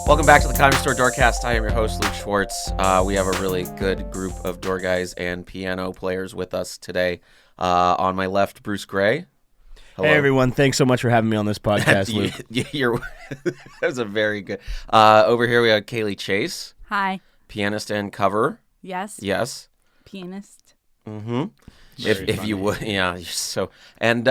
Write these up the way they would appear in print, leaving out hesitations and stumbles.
Welcome back to the Comedy Store Doorcast. I am your host, Luke Schwartz. We have a really good group of door guys and piano players with us today. On my left, Bruce Gray. Hello. Hey, everyone. Thanks so much for having me on this podcast, Luke. That was a very good... over here, we have Caley Chase. Hi. Pianist and cover. Yes. Yes. Pianist. Mm-hmm. If you would, yeah. So and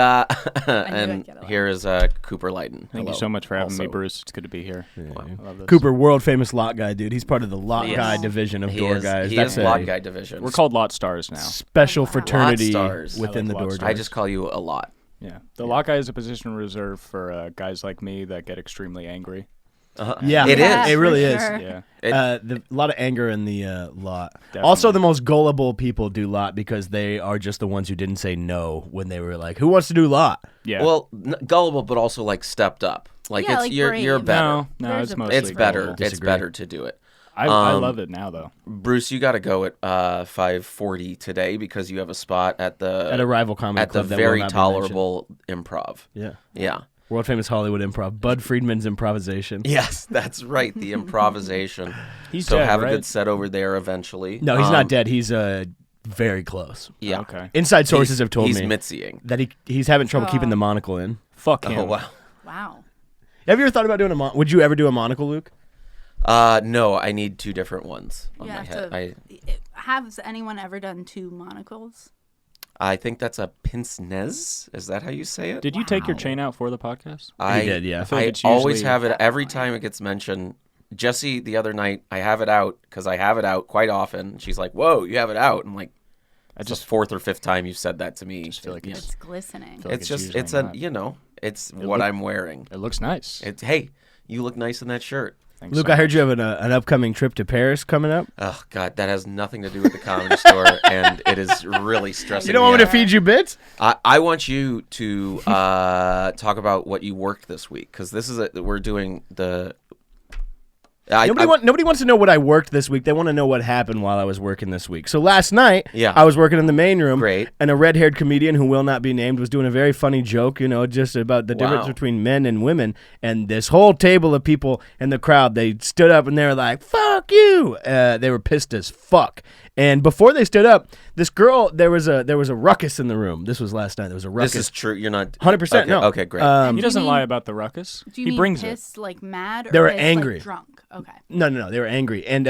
here is Cooper Lyden. Thank you so much for having me, Bruce. It's good to be here. Yeah. Wow. I love this. Cooper, world famous lot guy, dude. He's part of the lot guy division of door guys. He is lot guy division. We're called lot stars now. Special fraternity stars. within the door guys. I just call you a lot. Yeah, the lot guy is a position reserved for guys like me that get extremely angry. Yeah, it is. It really is. Sure. Yeah, a lot of anger in the lot. Definitely. Also, the most gullible people do lot because they are just the ones who didn't say no when they were like, "Who wants to do lot?" yeah. Well, gullible, but also like stepped up. Like Yeah, it's like you're brave. better. No, it's mostly It's better. gullible. It's better to do it. I love it now though. Bruce, you got to go at 5:40 today because you have a spot at a rival comedy club that will very not be tolerable improv. Yeah. Yeah. World famous Hollywood improv. Bud Friedman's improvisation. Yes, that's right. The improvisation. He's so dead, have right? a good set over there eventually. No, he's not dead. He's very close. Yeah. Okay. Inside sources have told he's me mitziing. that he's having trouble keeping the monocle in. Fuck him. Oh wow. Wow. Have you ever thought about doing would you ever do a monocle, Luke? No, I need two different ones on You my have head. Has anyone ever done two monocles? I think that's a pince nez. Is that how you say it? Did you take your chain out for the podcast? He did, yeah. I feel like I it's always usually- have it every time it gets mentioned. Jesse, the other night, I have it out because I have it out quite often. She's like, "Whoa, you have it out!" I'm like, "It's the fourth or fifth time you've said that to me." just feel like It's glistening. feel like it's it's just usually not. It's what I'm wearing. It looks nice. It's hey, you look nice in that shirt. Thanks Luke, so I heard much. you have an upcoming trip to Paris coming up. Oh God, that has nothing to do with the Comedy Store, and it is really stressing. You don't want me to out. feed you bits? I want you to talk about what you worked this week because this is we're doing the. Nobody wants to know what I worked this week. They want to know what happened while I was working this week. So last night, I was working in the main room. Great. And a red-haired comedian who will not be named was doing a very funny joke, just about the difference between men and women. And this whole table of people in the crowd, they stood up and they were like, "Fuck you!" They were pissed as fuck. And before they stood up, this girl, there was a ruckus in the room. This was last night. There was a ruckus. This is true. You're not 100%. Okay, No. Okay, great. He doesn't lie about the ruckus. Do you He mean brings pissed, like mad, or They were pissed, angry. like drunk? Okay. No, they were angry. And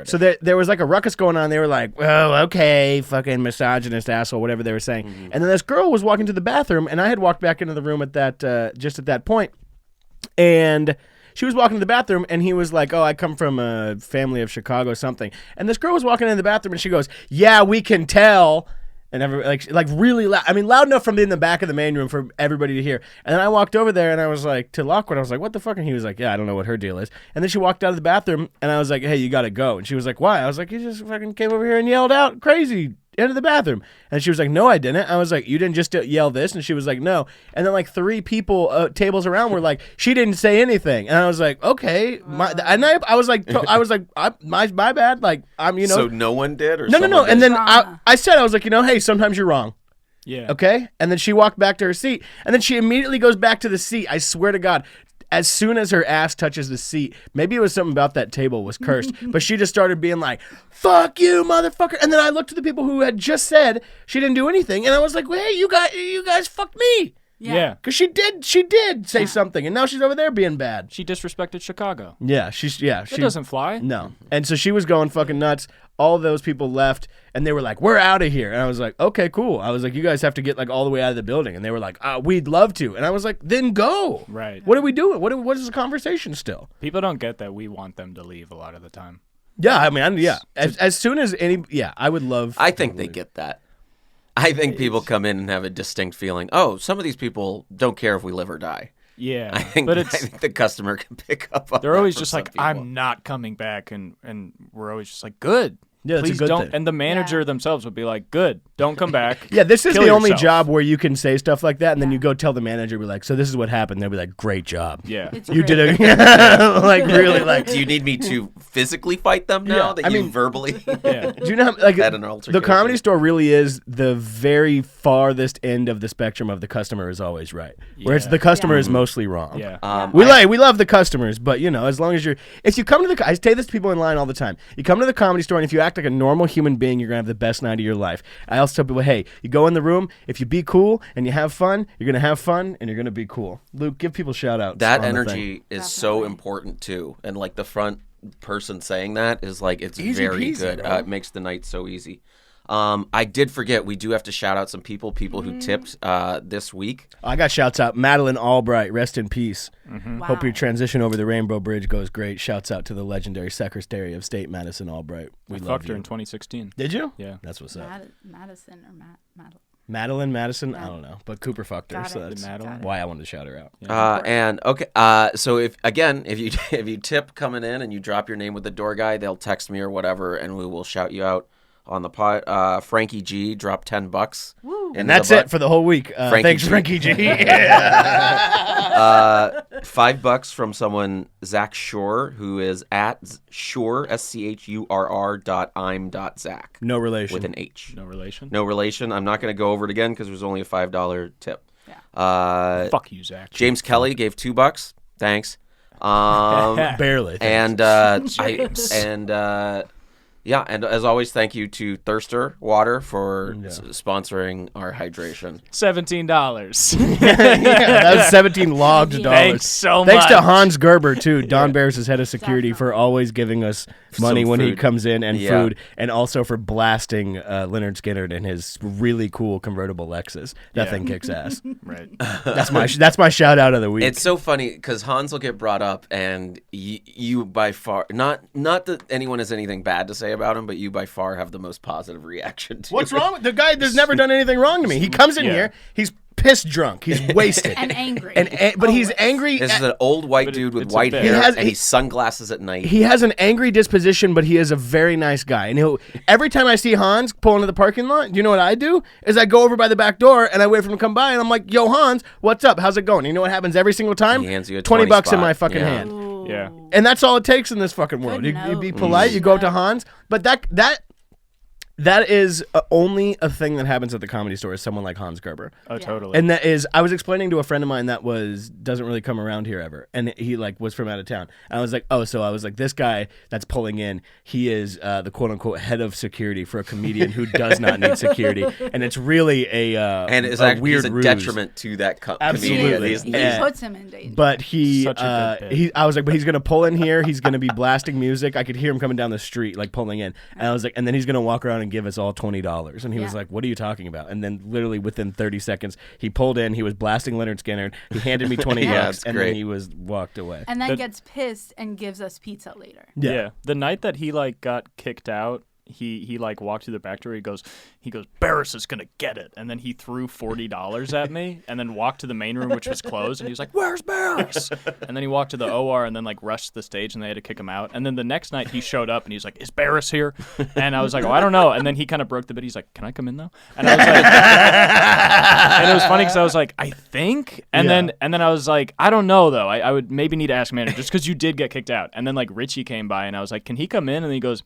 so there was like a ruckus going on. They were like, "Oh, okay, fucking misogynist asshole," whatever they were saying. Mm-hmm. And then this girl was walking to the bathroom, and I had walked back into the room at that just at that point. And she was walking to the bathroom, and he was like, "Oh, I come from a family of Chicago something." And this girl was walking in the bathroom, and she goes, "Yeah, we can tell." And like really loud. I mean, loud enough from in the back of the main room for everybody to hear. And then I walked over there and I was like, to Lockwood, I was like, "What the fuck?" And he was like, "Yeah, I don't know what her deal is." And then she walked out of the bathroom and I was like, "Hey, you gotta go." And she was like, "Why?" I was like, "You just fucking came over here and yelled out crazy into the bathroom." And she was like, "No, I didn't." I was like, "You didn't just yell this?" And she was like, "No." And then like three people tables around were like, "She didn't say anything." And I was like, "Okay." I was like, my bad. Like, So no one did, or no. someone And did? then I said, I was like, "Hey, sometimes you're wrong." Yeah. Okay? And then she walked back to her seat. And then she immediately goes back to the seat. I swear to God, as soon as her ass touches the seat, maybe it was something about that table was cursed, but she just started being like, "Fuck you, motherfucker." And then I looked at the people who had just said she didn't do anything. And I was like, "Well, hey, you guys fucked me." Yeah. Because she did say something. And now she's over there being bad. She disrespected Chicago. Yeah, That doesn't fly. No. And so she was going fucking nuts. All those people left, and they were like, "We're out of here." And I was like, "Okay, cool." I was like, "You guys have to get like all the way out of the building." And they were like, "We'd love to." And I was like, "Then go." Right. What are we doing? What is the conversation still? People don't get that we want them to leave a lot of the time. Yeah, I mean, As soon as I would love. I think they get that. I think people come in and have a distinct feeling. Oh, some of these people don't care if we live or die. Yeah, I think the customer can pick up on they're that always from just some like, people. "I'm not coming back," and we're always just like, "Good." Yeah, that's a Please good don't. thing. And the manager themselves would be like, "Good, don't come back." Yeah, this is Kill the only yourself. job where you can say stuff like that, and then you go tell the manager, be like, "So this is what happened." They'll be like, "Great job." Yeah. It's You great. did a like really like. Do you need me to physically fight them now Yeah, that I you mean- verbally Do you know how, like had an the altercation? Comedy Store really is the very farthest end of the spectrum of the customer is always right, whereas Yeah. the customer is mostly wrong. Yeah. We love the customers, but as long as if you come to I say this to people in line all the time. You come to the Comedy Store, and if you act like a normal human being, you're gonna have the best night of your life. I also tell people, hey, you go in the room, if you be cool and you have fun, you're gonna have fun and you're gonna be cool. Luke, give people shout outs. That energy is so Definitely. important too, and like the front person saying that is like it's Easy very peasy, good. bro. It makes the night so easy. I did forget we do have to shout out some people who tipped this week. I got shouts out. Madeline Albright, rest in peace. Wow. Hope your transition over the Rainbow Bridge goes great. Shouts out to the legendary Secretary of State, Madison Albright. We I love fucked you. her in 2016. Did you? Yeah. That's what's up. Madison or Madeline. Madeline Madison? I don't know. But Cooper fucked her, Got so it. that's Madeline? why I wanted to shout her out. And okay, so if you tip coming in and you drop your name with the door guy, they'll text me or whatever, and we will shout you out on the pod. Frankie G dropped $10. Woo. And that's it for the whole week. Frankie Thanks, G. Frankie G. $5 from someone Zach Shore, who is at Shore SCHURR.I'm.Zach No relation. with an H. No relation. No relation. I'm not going to go over it again because it was only a $5 tip. Yeah. Fuck you, Zach. James Kelly gave $2. Thanks. Barely. And and as always, thank you to Thirster Water for sponsoring our hydration. $17. That was 17 logged dollars. Thanks so Thanks much. to Hans Gerber, too. Don Bears is head of security for always giving us money Some when he food. comes in and Yeah. food, and also for blasting Leonard Skinner in his really cool convertible Lexus. That thing kicks ass. Right. That's my shout out of the week. It's so funny because Hans will get brought up, and you by far not that anyone has anything bad to say about him, but you by far have the most positive reaction to What's it. wrong with the guy? There's never done anything wrong to me. He comes in here, he's pissed drunk, he's wasted, And angry. but he's Always. angry. This is an old white But dude with it's a white bit. hair, He has- and he's sunglasses at night. He has an angry disposition, but he is a very nice guy. And every time I see Hans pull into the parking lot, you know what I do? Is I go over by the back door and I wait for him to come by, and I'm like, "Yo, Hans, what's up? How's it going?" You know what happens every single time? He hands you a 20 20 bucks in spot. my fucking Yeah. hand. Ooh. Yeah. And that's all it takes in this fucking world. Good You be note. polite, you go up to Good note. Hans, but that is only a thing that happens at the Comedy Store is someone like Hans Gerber. Oh, Yeah. totally. And that is, I was explaining to a friend of mine that doesn't really come around here ever, and he was from out of town. And I was like, this guy that's pulling in, he is the quote unquote head of security for a comedian who does not need security, and it's really and it's a actually weird he's a ruse. detriment to that Absolutely. comedian. It is. He Yeah. puts him in danger. But Such a good bit. I was like, but he's gonna pull in here. He's gonna be blasting music. I could hear him coming down the street, like pulling in. And I was like, and then he's gonna walk around and give us all $20. And he was Yeah. like, "What are you talking about?" And then literally within 30 seconds, he pulled in. He was blasting Leonard Skinner. He handed me 20 Yeah, bucks, it's and great. then he walked away. and then That- gets pissed and gives us pizza later. Yeah. The night that he got kicked out, he walked through the back door. He goes, Barris is gonna get it, and then he threw $40 at me, and then walked to the main room, which was closed, and he was like, "Where's Barris?" And then he walked to the OR, and then rushed to the stage, and they had to kick him out. And then the next night he showed up, and he's like, "Is Barris here?" And I was like, "Oh, I don't know." And then he kind of broke the bit. He's like, "Can I come in though?" And I was like, and it was funny because I was like, "I think," and then I was like, "I don't know though. I would maybe need to ask manager just because you did get kicked out." And then Richie came by, and I was like, "Can he come in?" And he goes,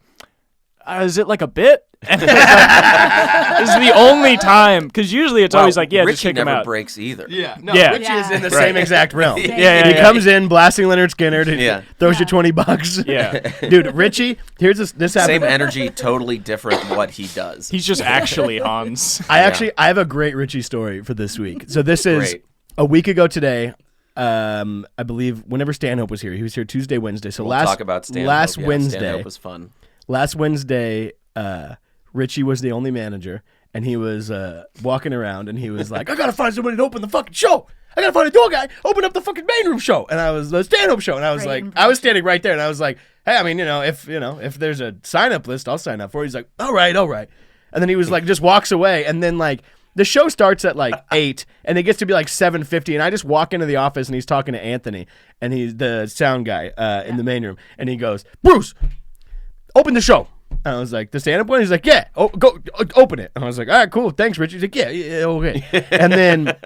"Is it like a bit?" And it was like, this is the only time, because usually it's always like, "Yeah, Richie just kick him never out." breaks either. Yeah, no, Yeah. Richie is in the Right. same exact realm. Yeah, He comes in blasting Leonard Skinner. Yeah. Throws you 20 bucks. Yeah. Dude, Richie, here's this happened. Same energy, totally different what he does. He's just actually Hans. I have a great Richie story for this week. So this is Great. a week ago today. I believe whenever Stanhope was here, he was here Tuesday, Wednesday. So We'll talk about Stanhope. last Yeah, Wednesday, Stanhope was fun. last Wednesday, Richie was the only manager, and he was walking around, and he was like, "I gotta find somebody to open the fucking show. I gotta find a door guy, open up the fucking main room show." And I was the Stanhope show, and I was Great like, I was standing right there, and I was like, "Hey, I mean, if there's a sign up list, I'll sign up for it." He's like, all right. And then he was like, just walks away, and then the show starts at 8, and it gets to be 7:50, and I just walk into the office, and he's talking to Anthony, and he's the sound guy in the main room, and he goes, "Bruce, open the show." And I was like, "The stand-up one?" He's like, "Yeah, go open it." And I was like, "All right, cool, thanks, Richie." He's like, yeah, okay." And then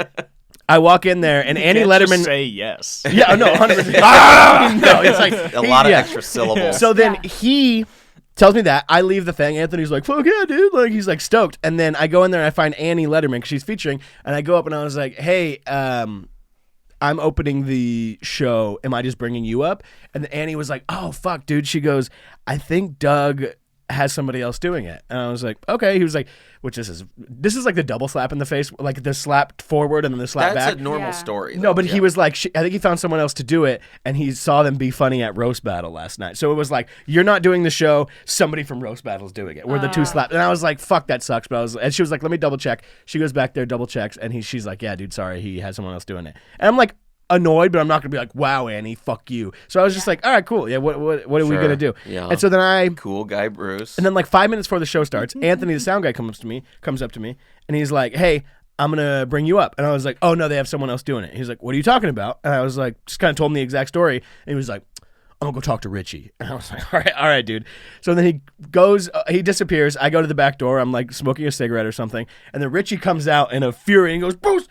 I walk in there, and Annie Can't Letterman. just say yes. Yeah, no, 100%. No, it's like A lot of extra syllables. So then he tells me that. I leave the thing. Anthony's like, fuck yeah, dude. Like, he's like stoked. And then I go in there and I find Annie Letterman because she's featuring. And I go up and I was like, hey, I'm opening the show. Am I just bringing you up? And Annie was like, oh, fuck, dude. She goes, I think Doug has somebody else doing it. And I was like, okay. He was like, which this is like the double slap in the face, like the slap forward and then the slap That's back. a normal Yeah. story. No, though. but Yeah. he was like, I think he found someone else to do it, and he saw them be funny at Roast Battle last night. So it was like, you're not doing the show, somebody from Roast Battle's doing it. We're the two slap. And I was like, fuck, that sucks. But and she was like, let me double check. She goes back there, double checks, and she's like, yeah, dude, sorry, he has someone else doing it. And I'm like, annoyed, but I'm not gonna be like, wow, Annie, fuck you. So I was just like, all right, cool. Yeah, what are we Sure. gonna do? Yeah. And so then Cool guy Bruce. and then like 5 minutes before the show starts, Anthony, the sound guy, comes up to me, and he's like, hey, I'm gonna bring you up. And I was like, oh no, they have someone else doing it. He's like, what are you talking about? And I was like, just kind of told him the exact story. And he was like, I'm gonna go talk to Richie. And I was like, all right, dude. So then he goes, he disappears. I go to the back door. I'm like smoking a cigarette or something. And then Richie comes out in a fury and he goes, Bruce,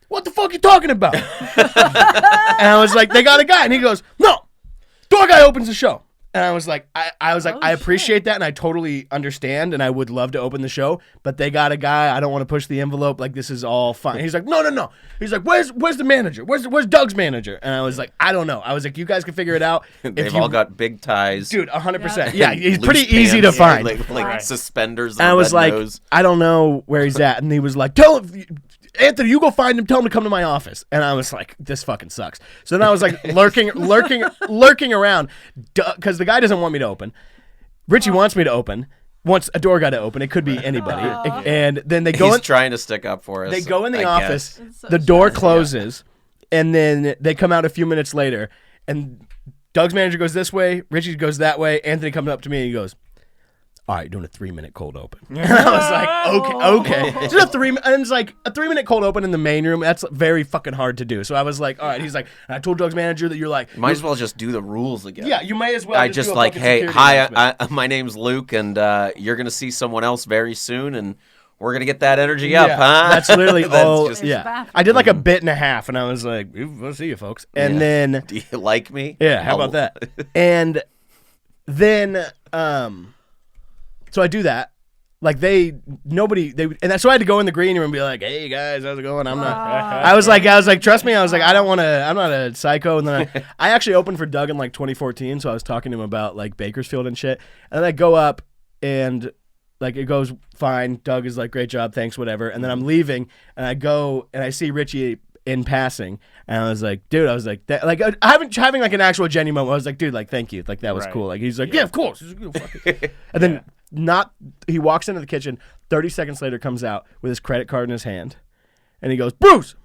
what the fuck are you talking about? And I was like, they got a guy. And he goes, no, door guy opens the show. And I was like, I appreciate that, and I totally understand, and I would love to open the show, but they got a guy. I don't want to push the envelope. Like, this is all fine. He's like, no. He's like, where's the manager? Where's Doug's manager? And I was like, I don't know. I was like, you guys can figure it out. They've all got big ties. Dude, 100%. Yeah, he's loose pretty easy to pants, find. Like Right. suspenders. And I on was red like, nose. I don't know where he's at. And he was like, tell him, Anthony, you go find him. Tell him to come to my office. And I was like, this fucking sucks. So then I was like lurking around because the guy doesn't want me to open. Richie wants me to open. Wants a door guy to open. It could be anybody. And then they go He's in. trying to stick up for us. They go in the I office. guess. So The door closes, and then they come out a few minutes later. And Doug's manager goes this way. Richie goes that way. Anthony comes up to me and he goes, all right, doing a 3-minute cold open. And I was like, okay. Just and it's like a 3-minute cold open in the main room. That's very fucking hard to do. So I was like, all right. He's like, I told Doug's manager that you're like, Might as well just do the rules again. yeah, you may as well. I do just a like, fucking hey, security hi, announcement. my name's Luke, and you're gonna see someone else very soon, and we're gonna get that energy up, huh? That's literally all. just- Yeah, bathroom. I did like a bit and a half, and I was like, we'll see you folks. And Yeah. then, Do you like me? yeah, how about that? And then, so I do that. Like and so I had to go in the green room and be like, hey guys, how's it going? I'm not. I was like, trust me. I was like, I don't want to. I'm not a psycho. And then I actually opened for Doug in like 2014. So I was talking to him about like Bakersfield and shit. And then I go up and like it goes fine. Doug is like, great job, thanks, whatever. And then I'm leaving and I go and I see Richie in passing, and I was like, dude, having like an actual genuine moment. I was like, dude, like, thank you, like that was Right. cool. Like he's like, yeah, of course. And then he walks into the kitchen. 30 seconds later, comes out with his credit card in his hand, and he goes, Bruce,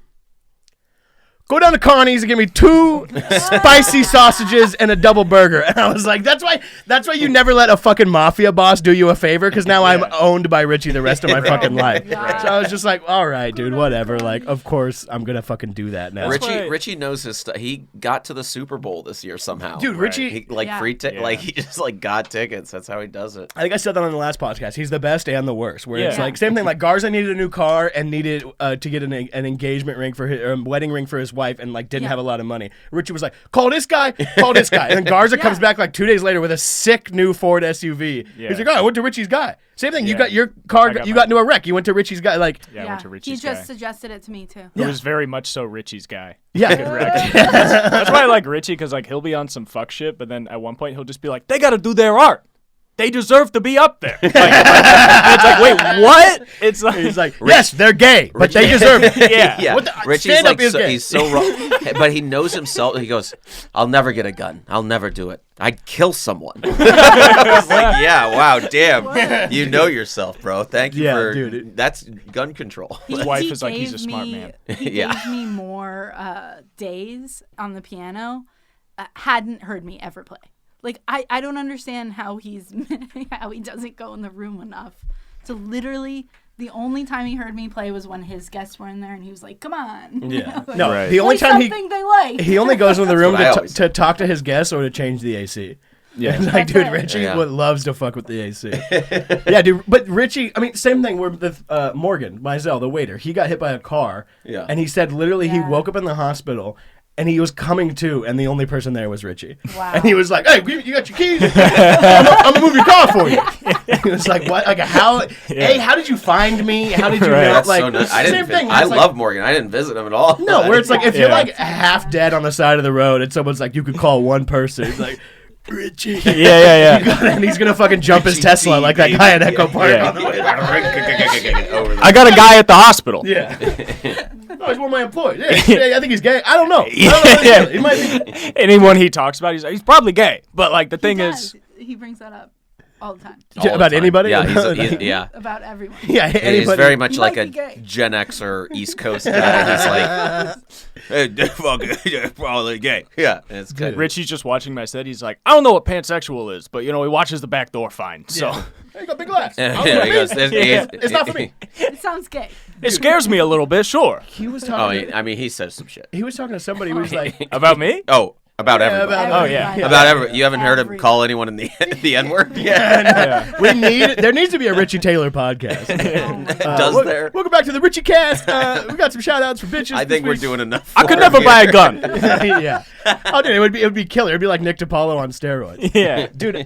go down to Connie's and give me 2 spicy sausages and a double burger. And I was like, that's why you never let a fucking mafia boss do you a favor, because now I'm owned by Richie the rest of my fucking life. So I was just like, all right, dude, whatever. Like, of course I'm gonna fucking do that now. Richie knows his stuff. He got to the Super Bowl this year somehow. Dude, Richie, He, like Yeah. free Yeah. like he just like got tickets. That's how he does it. I think I said that on the last podcast. He's the best and the worst. Where it's Yeah. like same thing. Like Garza needed a new car and needed to get an engagement ring for his wedding ring for his wife, and like didn't Yeah. have a lot of money. Richie was like, call this guy, and then Garza comes back like 2 days later with a sick new Ford SUV. Yeah. He's like, oh, I went to Richie's guy. Same thing. You Yeah. got your car. I got You mine. got into a wreck. You went to Richie's guy. Like, Yeah, I went to Richie's He just guy. suggested it to me too. It was very much so Richie's guy. yeah. That's why I like Richie, because like he'll be on some fuck shit, but then at one point he'll just be like, they got to do their art. They deserve to be up there. And it's like, wait, what? It's like, He's like, yes, they're gay, but they deserve it. yeah. Yeah, What the- Richie's stand-up like is gay. he's so wrong, but he knows himself. He goes, "I'll never get a gun. I'll never do it. I'd kill someone." I was like, "Yeah, wow, damn, you know yourself, bro. Thank you Yeah, for dude. that's gun control." His wife is like, he's a smart man. He Yeah. gave me more days on the piano. Hadn't heard me ever play. Like I don't understand how he doesn't go in the room enough to literally. The only time he heard me play was when his guests were in there, and he was like, "Come on." Yeah. Like, No, Right. the only play time something they like. he only goes in the room what I always to talk to his guests or to change the AC. Yeah. It's like, That's dude, it. Richie Yeah. loves to fuck with the AC. Yeah, dude. But Richie, I mean, same thing with Morgan, Mizell, the waiter. He got hit by a car. Yeah. And he said literally he Yeah. woke up in the hospital. And he was coming to, and the only person there was Richie. Wow. And he was like, "Hey, you got your keys? I'm gonna move your car for you." He was like, "What? Like how? Hey, how did you find me? How did you Right. know?" That's Like so nice. I same didn't. thing. I It's like- love Morgan. I didn't visit him at all. No, where it's like if you're Yeah. like half dead on the side of the road, and someone's like, you could call one person. It's like, Richie. Yeah. And he's gonna fucking jump his Richie Tesla T, like that baby. guy at Echo Park Yeah. on the way. Over I got a guy at the hospital. Yeah. No, he's one of my employees. Yeah, I think he's gay. I don't know. Yeah. He might be. Anyone he talks about, he's probably gay. But like the thing is, he brings that up all the time All the About time. anybody? Yeah, yeah. about everyone. Yeah, He's anybody. very much He like might a be gay. Gen Xer East Coast guy. He's like, hey, fuck, probably gay. Yeah, it's good. Richie's just watching my set. He's like, I don't know what pansexual is, but he watches the back door fine. So Hey, you got big glass. Yeah, he goes, It's not for me. It sounds gay. it scares me a little bit, sure. He was Oh, talking. I mean, he says some shit. He was talking to somebody who was like, About me? Oh, about Yeah, everybody. about- Oh, yeah. About every. You haven't heard him Every- call anyone in the N word? Yeah. there needs to be a Richie Taylor podcast. Does there? Welcome back to the Richie Cast. We got some shout outs for bitches. I think this we're week. doing enough. I could for never him buy here. a gun. Yeah. Oh, dude, it would be killer. It'd be like Nick DiPaolo on steroids. Yeah. Dude,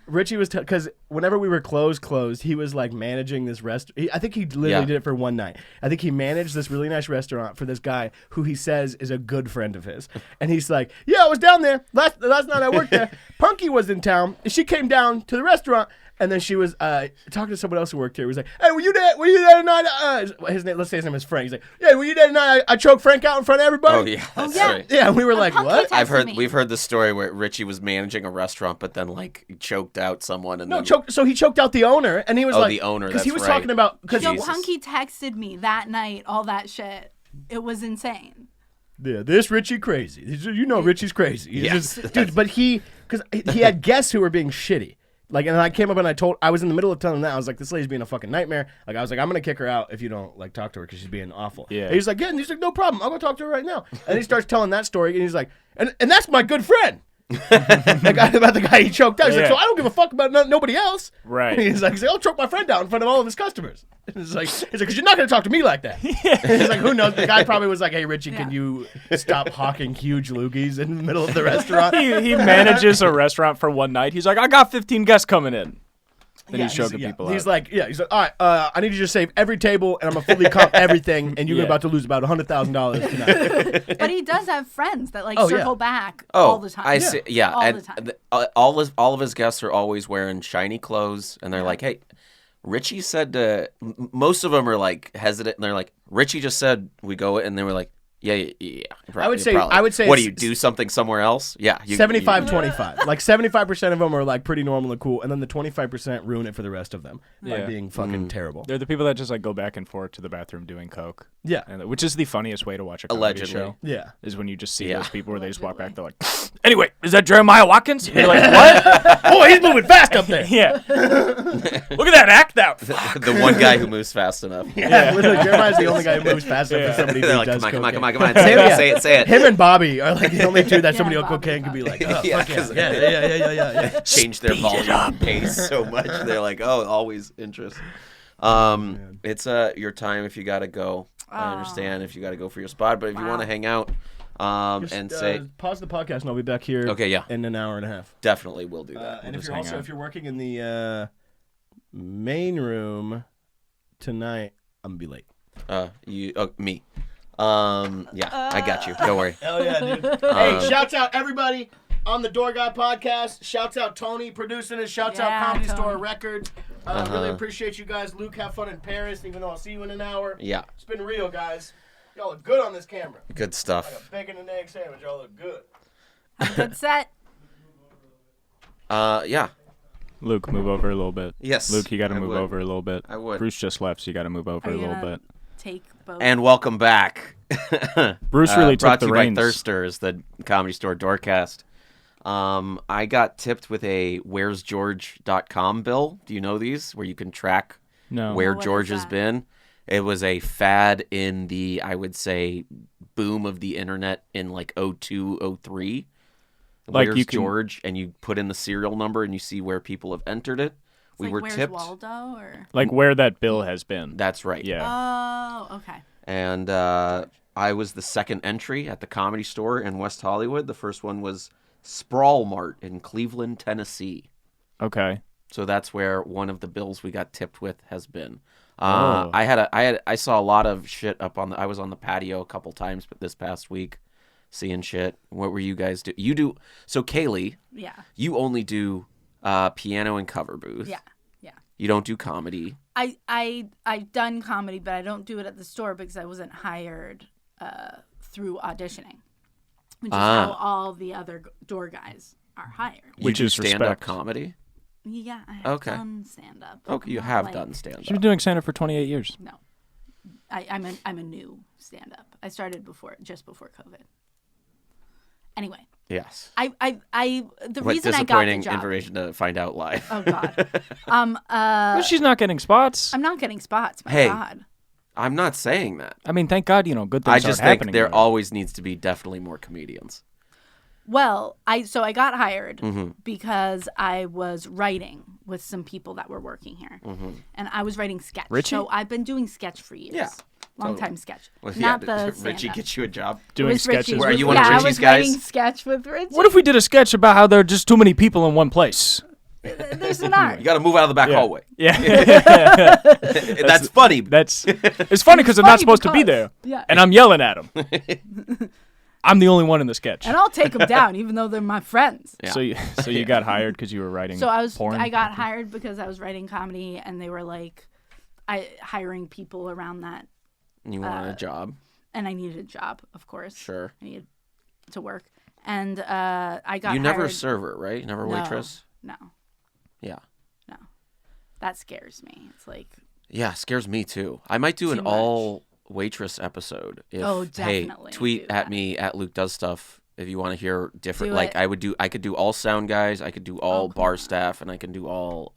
Richie was because whenever we were closed, he was like managing this restaurant. I think he literally Yeah. did it for one night. I think he managed this really nice restaurant for this guy who he says is a good friend of his. And he's like, "Yeah, I was down there last night. I worked there. Punky was in town. She came down to the restaurant." And then she was talking to someone else who worked here. He was like, "Hey, were you there tonight?" Let's say his name is Frank. He's like, "Yeah, were you there tonight? I choked Frank out in front of everybody." Oh yeah, that's yeah. right. Yeah, and we were like, Punky "What?" texted me. We've heard the story where Richie was managing a restaurant, but then like choked out someone and No, then so he choked out the owner, and he was Oh, like, the owner, because he that's was right. talking about because Joe Jesus. Punky texted me that night, all that shit. It was insane. yeah, this Richie crazy. You know, Richie's crazy. He's Yes. just, dude. But because he had guests who were being shitty. Like, and I came up and I was in the middle of telling him that I was like, this lady's being a fucking nightmare. Like, I was like, I'm gonna kick her out if you don't like talk to her because she's being awful. Yeah. And he's like, yeah, and he's like, no problem. I'll go talk to her right now. And he starts telling that story, and he's like, and that's my good friend. About the guy he choked out. He's like, Yeah. so I don't give a fuck about nobody else. Right. He's like, I'll choke my friend out in front of all of his customers. He's like, because you're not going to talk to me like that. He's like, who knows? The guy probably was like, hey, Richie, can you stop hawking huge loogies in the middle of the restaurant? He manages a restaurant for one night. He's like, I got 15 guests coming in. Then he's choking people out. He's like, all right, I need you to save every table, and I'm going to fully comp everything, and you're Yeah. about to lose about $100,000 tonight. But he does have friends that like Oh, yeah. circle back Oh, all the time. I see. Yeah, All and the time. all of his guests are always wearing shiny clothes, and they're like, "Hey, Richie said." Most of them are like hesitant, and they're like, "Richie just said we go," and they were like, "Yeah." I would say What do you it's- do? Something somewhere else? Yeah, 75-25. Like 75% of them are like pretty normal and cool, and then the 25% ruin it for the rest of them by Yeah. being fucking terrible. They're the people that just like go back and forth to the bathroom doing coke. Yeah. Which is the funniest way to watch a comedy Allegedly. show. Yeah. Is when you just see Yeah. those people where they just walk back. They're like, anyway, is that Jeremiah Watkins? And you're like, what? Oh, he's moving fast up there. Yeah. Look at that act out. the one guy who moves fast enough. Yeah, literally, Jeremiah's the only guy who moves fast enough for somebody They're who like, does come on, cocaine. say it, say it. Him and Bobby are like the only two that Yeah, somebody on Bobby, cocaine could be like, oh, Yeah, fuck yeah. 'cause- Yeah. Change their volume and pace so much. They're like, oh, always interest. It's your time if you gotta go. I understand if you gotta go for your spot, but if you want to hang out, and say pause the podcast and I'll be back here. Okay, yeah. in an hour and a half. definitely we'll do that. And just if you're hang also out. if you're working in the main room tonight, I'm gonna be late. Me. Yeah, I got you. Don't worry. Hell yeah, dude. Hey, shouts out everybody on the Door Guy podcast. Shouts out Tony producing it. Shouts out Yeah, Comedy Tony. Store Records. Really appreciate you guys. Luke, have fun in Paris, even though I'll see you in an hour. Yeah, It's been real, guys. Y'all look good on this camera. good Like stuff. a bacon and egg sandwich. Y'all look good. Good set. Yeah. Luke, move over a little bit. Yes, Luke, you got to I move would. over a little bit. I would. Bruce just left, so you got to move over Are a you little gonna bit. take both? And welcome back. Bruce really brought took to the you reins. by Thirsters, the Comedy Store Doorcast. I got tipped with a where'sgeorge.com bill. Do you know these? Where you can track No. where What is George has that? been. It was a fad in the, I would say, boom of the internet in like 02, 03. Like Where's you can- George, and you put in the serial number and you see where people have entered it. It's We like, were where's tipped. Waldo or? Like where that bill has been. That's right. Yeah. Oh, okay. And I was the second entry at the Comedy Store in West Hollywood. The first one was Sprawl Mart in Cleveland, Tennessee. Okay. So that's where one of the bills we got tipped with has been. Oh. I saw a lot of shit up on I was on the patio a couple times, but this past week, seeing shit. What were you guys do? You do so, Caley. Yeah. You only do piano and cover booth. Yeah. You don't do comedy. I've done comedy, but I don't do it at the store because I wasn't hired through auditioning, which is how all the other door guys are hired. Which you is do stand-up respect. comedy. Yeah, I have Okay. done stand up. Okay, you have done stand-up. She's been doing stand-up for 28 years. No, I'm a new stand up. I started just before COVID. Anyway, Yes. the What reason I got the disappointing job. information to find out live. Oh God. Well, she's not getting spots. I'm not getting spots. My Hey. God. I'm not saying that. I mean, thank God, good things I aren't just think happening. there here. always needs to be definitely more comedians. Well, I got hired Mm-hmm. because I was writing with some people that were working here, and I was writing sketch. Richie? So I've been doing sketch for years. Yeah, long time sketch. Well, Not yeah, the did Richie stand-up. get you a job? doing With sketches. Richie. Where, are you one of I Richie's was guys? writing sketch with Richie. What if we did a sketch about how there are just too many people in one place? There's an art. You got to move out of the back hallway. Yeah. That's funny. It's funny because I'm not funny supposed to be because- there. Yeah. And I'm yelling at him. I'm the only one in the sketch. And I'll take them down, even though they're my friends. Yeah. So you got hired because you were writing So porn? I got hired because I was writing comedy, and they were like, hiring people around that, You want a job? and I needed a job, of course. Sure. I needed to work, and I got. You never a hired. server, right? You never a No. waitress? No, Yeah. no, that scares me. It's like, Yeah, scares me too. I might do Too an much. all waitress episode. If, Oh, hey, definitely tweet do at that. me at Luke Does Stuff if you want to hear different. Do Like it. I could do all sound guys. I could do all come bar on. staff, and I can do all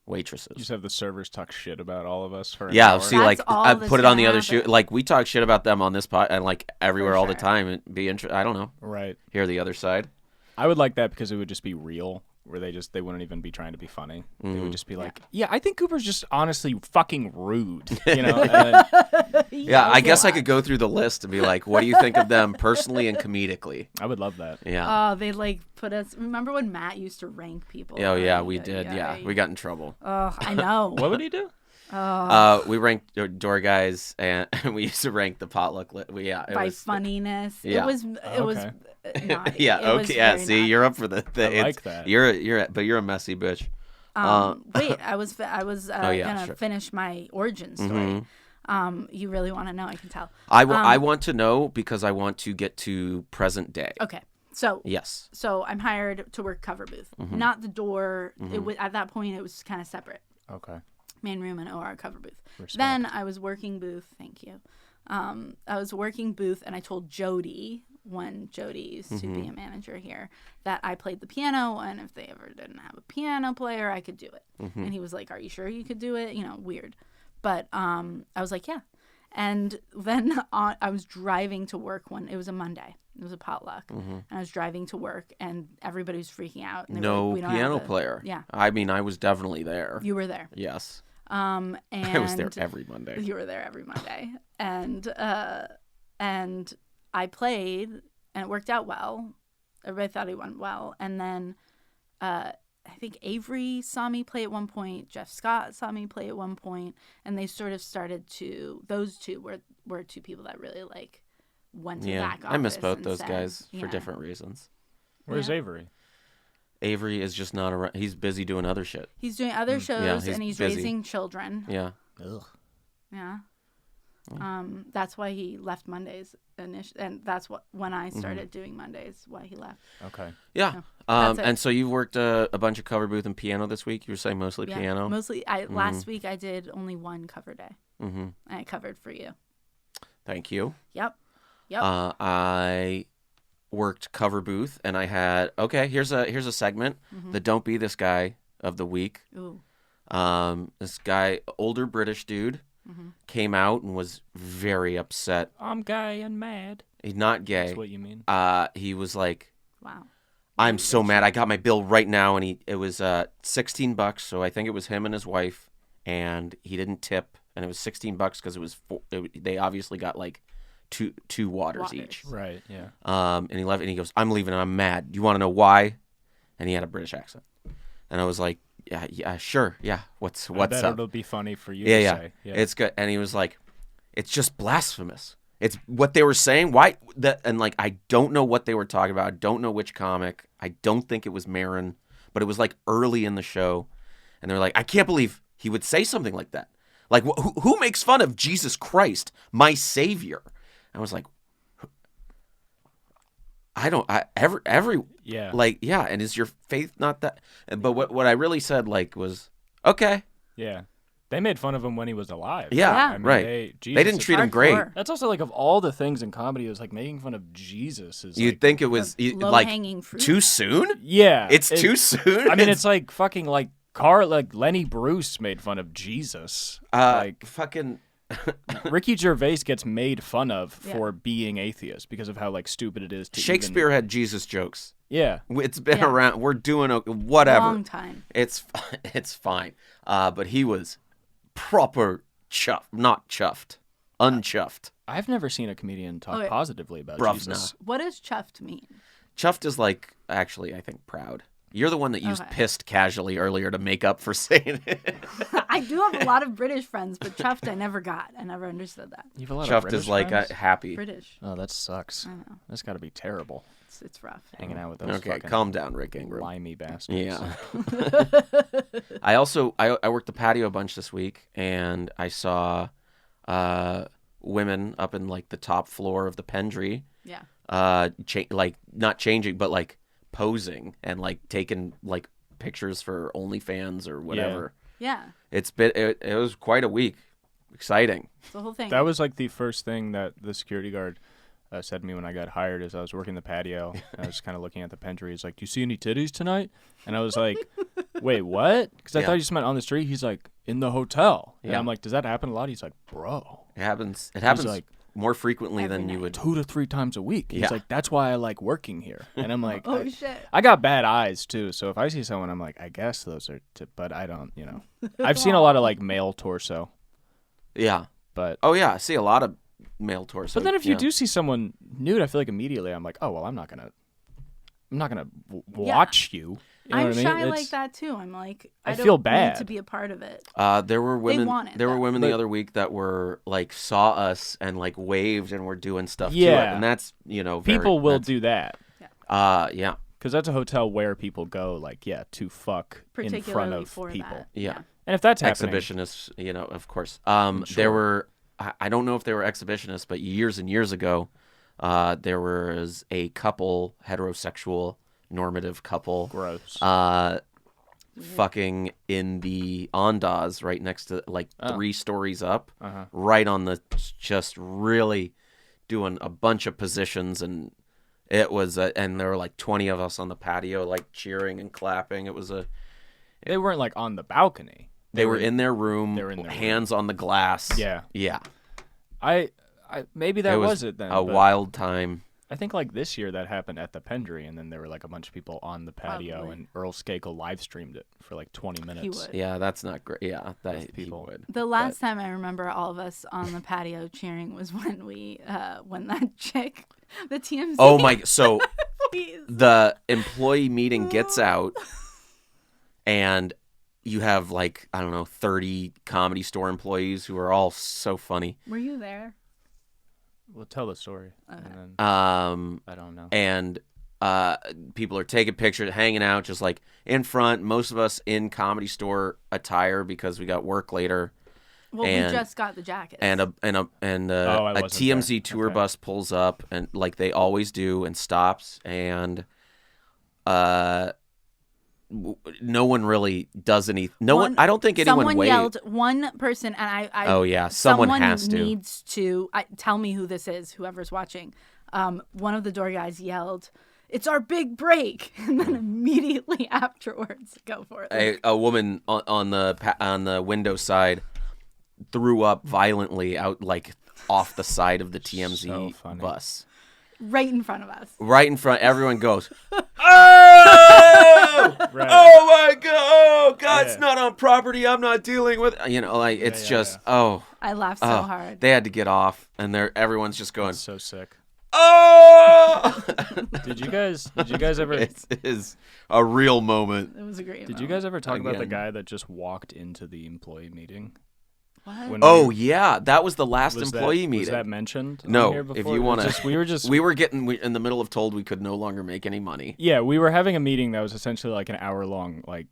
waitresses. Just have the servers talk shit about all of us for an Yeah, hour. see, That's like all I that's put it on the gonna other shoe. happen. Like we talk shit about them on this pod and like everywhere all the sure. time. And be I don't know. Right. Hear the other side. I would like that because it would just be real, where they wouldn't even be trying to be funny. They Mm-hmm. would just be like, yeah, I think Cooper's just honestly fucking rude. You know? And Yeah, I guess I could go through the list and be like, what do you think of them personally and comedically? I would love that. Yeah. oh, they like put us. Remember when Matt used to rank people? Oh yeah, Ay, we ay, did. ay. Yeah, we got in trouble. Oh, I know. What would he do? We ranked door guys, and we used to rank the potluck. It By was, funniness. Yeah. It was Okay. naughty. Yeah. It was Okay. Yeah. very See, naughty. you're up for the. I like that. You're a messy bitch. Wait, I was Oh, yeah, gonna sure. finish my origin story. You really want to know? I can tell. I want to know because I want to get to present day. Okay, so Yes. so I'm hired to work cover booth, Mm-hmm. not the door. It was at that point it was kind of separate. Okay. Main room and OR cover booth. Respect. Then I was working booth. Thank you. I was working booth, and I told Jody, when Jody used to be a manager here, that I played the piano, and if they ever didn't have a piano player, I could do it. And he was like, "Are you sure you could do it?" You know, weird. But I was like, "Yeah." And then I was driving to work it was a Monday. It was a potluck, and I was driving to work, and everybody was freaking out. And they were No like, "We don't piano have a-" player. Yeah, I mean, I was definitely there. you were there. Yes. And I was there every Monday. You were there every Monday, and I played, and it worked out well. Everybody thought it went well, and then I think Avery saw me play at one point. Jeff Scott saw me play at one point, and they sort of started to. Those two were two people that really like went to the Yeah, back office. I miss both and those said, guys for yeah. different reasons. Where's Yeah. Avery? Avery is just not around. He's busy doing other shit. He's doing other shows, he's and he's busy. raising children. Yeah. Ugh. Yeah. That's why he left Mondays and that's when I started doing Mondays. Why he left. Okay. Yeah. that's it. And so you worked a bunch of cover booth and piano this week. You were saying mostly Yeah, piano. mostly. Last week I did only one cover day. Mm-hmm. And I covered for you. Thank you. Yep. I worked cover booth, and I had here's a segment, the Don't Be This Guy of the week. Ooh. This guy, older British dude, came out and was very upset. I'm gay and mad. He's not gay. That's what you mean. He was like Wow. I'm so mad. I got my bill right now, and it was $16. So I think it was him and his wife, and he didn't tip, and it was $16 because they obviously got like two waters each. Right. Yeah. And he left, and he goes, "I'm leaving, and I'm mad. You want to know why?" And he had a British accent, and I was like, "Yeah, sure, yeah. What's I bet up?" It'll be funny for you. Yeah, to yeah, say. Yeah. it's good. And he was like, "It's just blasphemous. It's what they were saying. Why that?" And like, I don't know what they were talking about. I don't know which comic. I don't think it was Marin, but it was like early in the show, and they were like, "I can't believe he would say something like that. Like, who makes fun of Jesus Christ, my Savior?" I was like, Yeah. like, yeah. And is your faith not that? But what I really said like was, okay. Yeah. They made fun of him when he was alive. Yeah, Yeah. I mean, right. They didn't treat him great. Hardcore. That's also like of all the things in comedy, it was like making fun of Jesus is You'd like, think it was like Low-hanging fruit. too soon. yeah, It's too soon. I mean, it's like fucking like Lenny Bruce made fun of Jesus. like fucking. Ricky Gervais gets made fun of Yeah. for being atheist because of how like stupid it is to Shakespeare had Jesus jokes. Yeah. It's been Yeah. around. We're doing whatever. Long time. It's fine. But he was proper not chuffed, unchuffed. I've never seen a comedian talk Okay. positively about Bruv, Jesus. What does chuffed mean? Chuffed is like actually, I think proud. You're the one that used Okay. pissed casually earlier to make up for saying it. I do have a lot of British friends, but chuffed I never got. I never understood that. You have a lot of Chuffed British is like friends? happy. British. Oh, that sucks. I know. That's got to be terrible. It's rough. Hanging out with those Okay, fucking calm down, Rick Ingram. limey bastards. Yeah. I worked the patio a bunch this week, and I saw women up in like the top floor of the Pendry, Yeah. like not changing, but like posing and like taking like pictures for OnlyFans or whatever. Yeah. It was quite a week. Exciting. It's the whole thing. That was like the first thing that the security guard said to me when I got hired is I was working the patio. I was kind of looking at the pantry. He's like, "Do you see any titties tonight?" And I was like, "Wait, what?" Because I Yeah. thought you just meant on the street. He's like, "In the hotel." And Yeah. I'm like, "Does that happen a lot?" He's like, "Bro, It happens like, more frequently every than you night. would. 2 to 3 times a week." Yeah. He's like, "That's why I like working here." And I'm like, oh, shit. I got bad eyes too, so if I see someone, I'm like, I guess those are, but I don't, I've seen a lot of like male torso, Yeah. but Oh yeah, I see a lot of male torso. but then if you yeah. do see someone nude, I feel like immediately I'm like, oh well, I'm not gonna Yeah. watch you. You know I'm what I mean? shy It's- like that too. I'm like, I I don't feel need bad. to be a part of it. There were women. want it, There were though. women But- the other week that were like saw us and like waved and were doing stuff to it, Yeah. and that's very, People will that's- do that Yeah, because that's a hotel where people go, like, yeah, to fuck in front Particularly of for people. that. yeah. And if that's happening, Exhibitionists, of course. Sure. There were. I don't know if they were exhibitionists, but years and years ago, there was a couple, heterosexual, normative couple, gross. fucking in the Ondas right next to like Oh. 3 stories up, Uh-huh. right on the just really doing a bunch of positions, and it was and there were like 20 of us on the patio like cheering and clapping. It was They weren't like on the balcony. they were in their room, they were in their hands on the glass. Yeah. Yeah. I maybe that It was it then. A but wild time. I think like this year that happened at the Pendry, and then there were like a bunch of people on the patio, Probably. and Earl Skakel live streamed it for like 20 minutes. He would. Yeah, that's not great. Yeah, that he people. would. The last time I remember all of us on the patio cheering was when when that chick, the TMZ. Oh my! So Please. the employee meeting gets out, and you have like, I don't know, 30 Comedy Store employees who are all so funny. Were you there? We'll tell the story. Okay. And then, I don't know. And people are taking pictures, hanging out, just like in front. Most of us in Comedy Store attire because we got work later. Well, And- we just got the jackets. And a I wasn't TMZ there. tour Okay. bus pulls up, and like they always do, and stops, and no one really does any. No one. I don't think anyone Someone waved. yelled. One person, and I. Oh yeah, someone has to. needs to tell me who this is. Whoever's watching. One of the door guys yelled, "It's our big break!" And then immediately afterwards, go for it. A woman on the window side threw up violently out like off the side of the So TMZ funny. bus. right in front of us. Right in front. Everyone goes, oh! Right. Oh, my God. Oh, God, it's Yeah. not on property. I'm not dealing with it. You know, like, it's just, oh. I laughed so hard. They had to get off, and everyone's just going, That's so sick. oh! Did you guys ever? It is a real moment. It was a great Did you moment. guys ever talk about the Again. guy that just walked into the employee meeting? What? When Oh, we- yeah. That was the last was employee that, meeting. Was that mentioned? No, on here if before? you It was wanna- just- we were just. We were in the middle of told we could no longer make any money. Yeah, we were having a meeting that was essentially like an hour long, like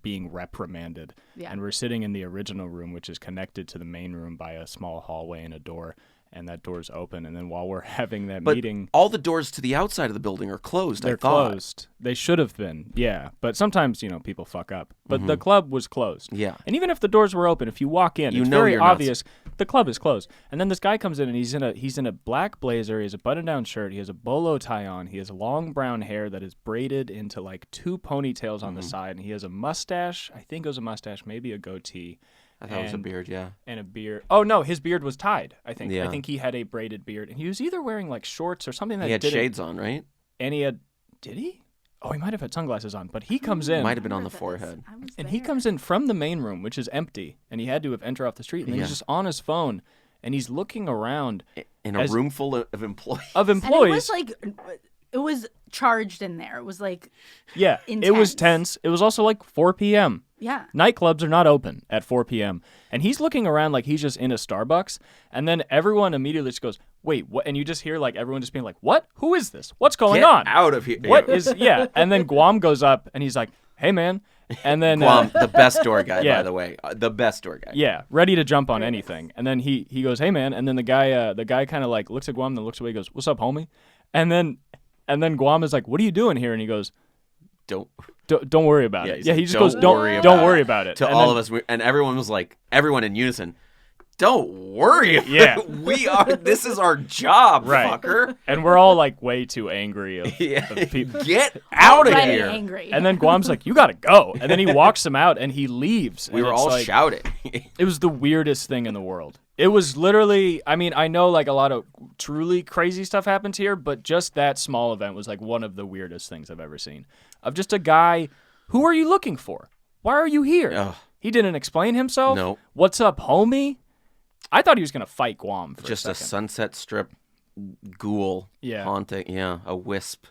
being reprimanded. Yeah. And we're sitting in the original room, which is connected to the main room by a small hallway and a door, and that door's open. And then while we're having that But meeting, all the doors to the outside of the building are closed, they're I thought. closed. They should have been, yeah. But sometimes, people fuck up. But the club was closed. Yeah. And even if the doors were open, if you walk in, You it's know very you're not- obvious the club is closed. And then this guy comes in and he's in a black blazer, he has a button-down shirt, he has a bolo tie on, he has long brown hair that is braided into like two ponytails on the side, and he has a mustache. I think it was a mustache, maybe a goatee. I thought it was a and- beard, yeah. And a beard. Oh no, his beard was tied. I think. Yeah. I think he had a braided beard, and he was either wearing like shorts or something that He had didn't. shades on, right? And he had. Did he? Oh, he might have had sunglasses on. But he comes in. Might have been on the Remember this. forehead. I was And he there. comes in from the main room, which is empty, and he had to have entered off the street. And then Yeah. he's just on his phone, and he's looking around In a As- room full of employees. of And it employees. was like, it was charged in there. It was like, Yeah, it was intense. tense. It was also like 4 p.m. yeah. Nightclubs are not open at 4 p.m. And he's looking around like he's just in a Starbucks. And then everyone immediately just goes, wait, what? And you just hear like everyone just being like, what? Who is this? What's going Get on? out of here. What is, yeah. And then Guam goes up and he's like, hey, man. And then, Guam, the best door guy, Yeah. by the way. The best door guy. yeah, ready to jump on anything. And then he goes, hey, man. And then the guy kind of like looks at Guam, then looks away, goes, what's up, homie? And then Guam is like, what are you doing here? And he goes, Don't. don't worry about Yeah, it. he's Yeah, like, he just "Don't goes, don't worry don't about worry it." about it. To And all then- of us, and everyone was like, everyone in unison, don't worry about Yeah. it. This is our job, Right. fucker. And we're all like way too angry of Yeah. people. Get out of Already here. angry. And then Guam's like, you gotta go. And then he walks him out and he leaves. We And were it's all like, shouting. It was the weirdest thing in the world. It was literally, I mean, I know like a lot of truly crazy stuff happens here, but just that small event was like one of the weirdest things I've ever seen. Of just a guy, who are you looking for? Why are you here? Ugh. He didn't explain himself. No. What's up, homie? I thought he was going to fight Guam for Just a a second. Sunset Strip ghoul Yeah. haunting. Yeah, a wisp.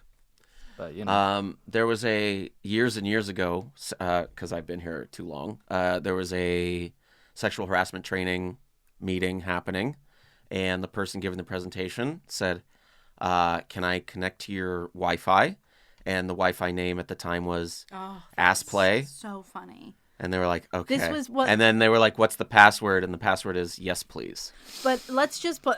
But, you know. There was years and years ago, because I've been here too long, there was a sexual harassment training meeting happening, and the person giving the presentation said, can I connect to your Wi-Fi? And the Wi-Fi name at the time was Ass Play. So funny. And they were like, okay. This was what- And then they were like, what's the password? And the password is yes, please. But let's just pull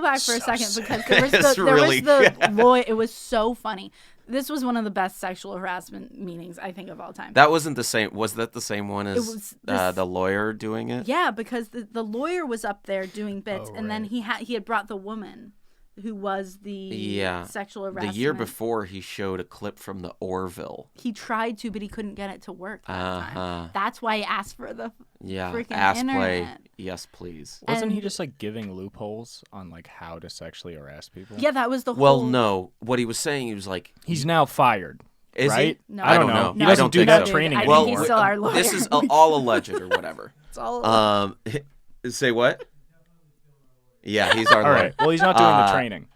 back for a So second sick. because there was It's really the lawyer. It was so funny. This was one of the best sexual harassment meetings I think of all time. That wasn't the same. Was that the same one as was this- the lawyer doing it? Yeah, because the lawyer was up there doing bits, Oh, and then right. he had brought the woman who was the Yeah. sexual The harassment. year before, he showed a clip from the Orville. He tried to, but he couldn't get it to work that Uh-huh. time. That's why he asked for the Yeah, freaking ass internet. play. Yes, please. Wasn't he and- just like giving loopholes on like how to sexually harass people? Yeah, that was the Well, whole. no. What he was saying, he was like, He's now fired. is right? he? No. I don't know. No, He doesn't don't do think that so. training I Well, think he's still our lawyer. this is all alleged or whatever. It's all Say what? Yeah, he's our All lawyer. right. Well, he's not doing the training.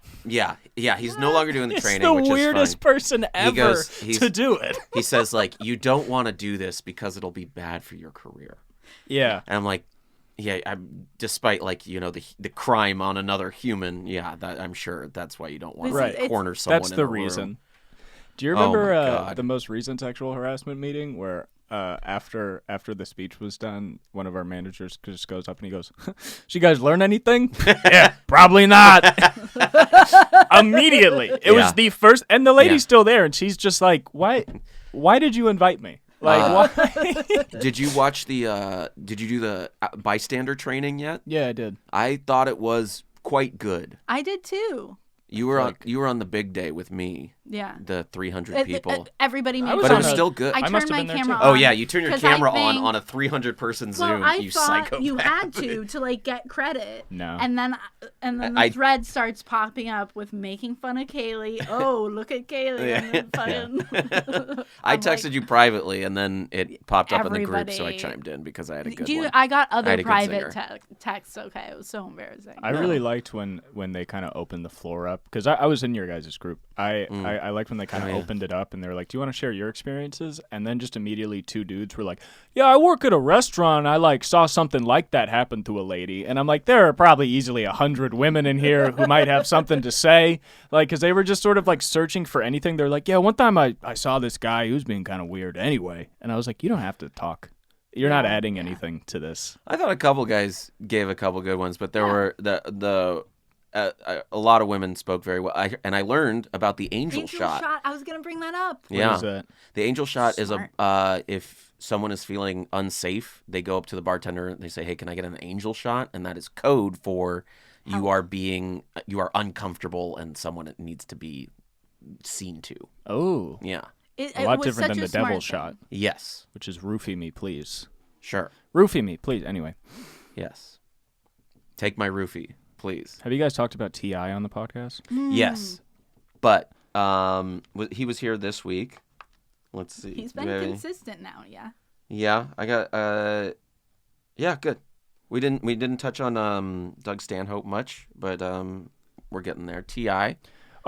Yeah, he's no longer doing the It's training, the which weirdest is fine. person ever he's- to do it. He says like, you don't want to do this because it'll be bad for your career. Yeah. And I'm like, yeah, despite like, you know, the crime on another human, yeah, that, I'm sure that's why you don't want This to is- corner someone That's in the a room. reason. Do you Oh remember my God. the most recent sexual harassment meeting where after the speech was done, one of our managers just goes up and he goes, "Did you guys learn anything?" Yeah, probably not. Immediately, it was Yeah. the first, and the lady's Yeah. still there, and she's just like, "Why did you invite me? Like, why?" Did you watch did you do the bystander training yet? Yeah, I did. I thought it was quite good. I did too. You were on the big day with me. Yeah. the 300 people. Everybody made was fun But it of was me. still good. I I turned must have my been there, camera too. on. Oh yeah, you turn your 'cause I camera think- on a 300-person Well, Zoom. I You thought psychopath. you had to like get credit. No. And then the thread starts popping up with making fun of Caley. Oh, look at Caley. And then fucking, I I'm texted like, you privately, and then it popped up in the group, so I everybody- chimed in because I had a good Do you, one. I got I other had a good private singer. texts. Okay, it was so embarrassing. I really liked when they kind of opened the floor up because I was in your guys' group. I liked when they kind of opened it up and they were like, "Do you want to share your experiences?" And then just immediately two dudes were like, "Yeah, I work at a restaurant. I like saw something like that happen to a lady." And I'm like, there are probably easily 100 women in here who might have something to say, like because they were just sort of like searching for anything. They're like, "Yeah, one time I saw this guy who's being kind of weird anyway," and I was like, "You don't have to talk." You're not adding anything to this. I thought a couple guys gave a couple good ones, but there were a lot of women spoke very well. I learned about the angel shot. I was gonna bring that up. Yeah, What is that? the angel shot Smart. is if someone is feeling unsafe, they go up to the bartender and they say, "Hey, can I get an angel shot?" And that is code for you are uncomfortable and someone needs to be seen to. Oh, Yeah. a lot different than the devil shot, Yes. which is roofie me, please. Sure. Roofie me, please. Anyway, Yes. Take my roofie, please. have you guys talked about T.I. on the podcast? Yes. But he was here this week. Let's see. He's Do been we have any- consistent now. Yeah. Yeah, I got yeah, good. We didn't touch on Doug Stanhope much, but we're getting there. T.I.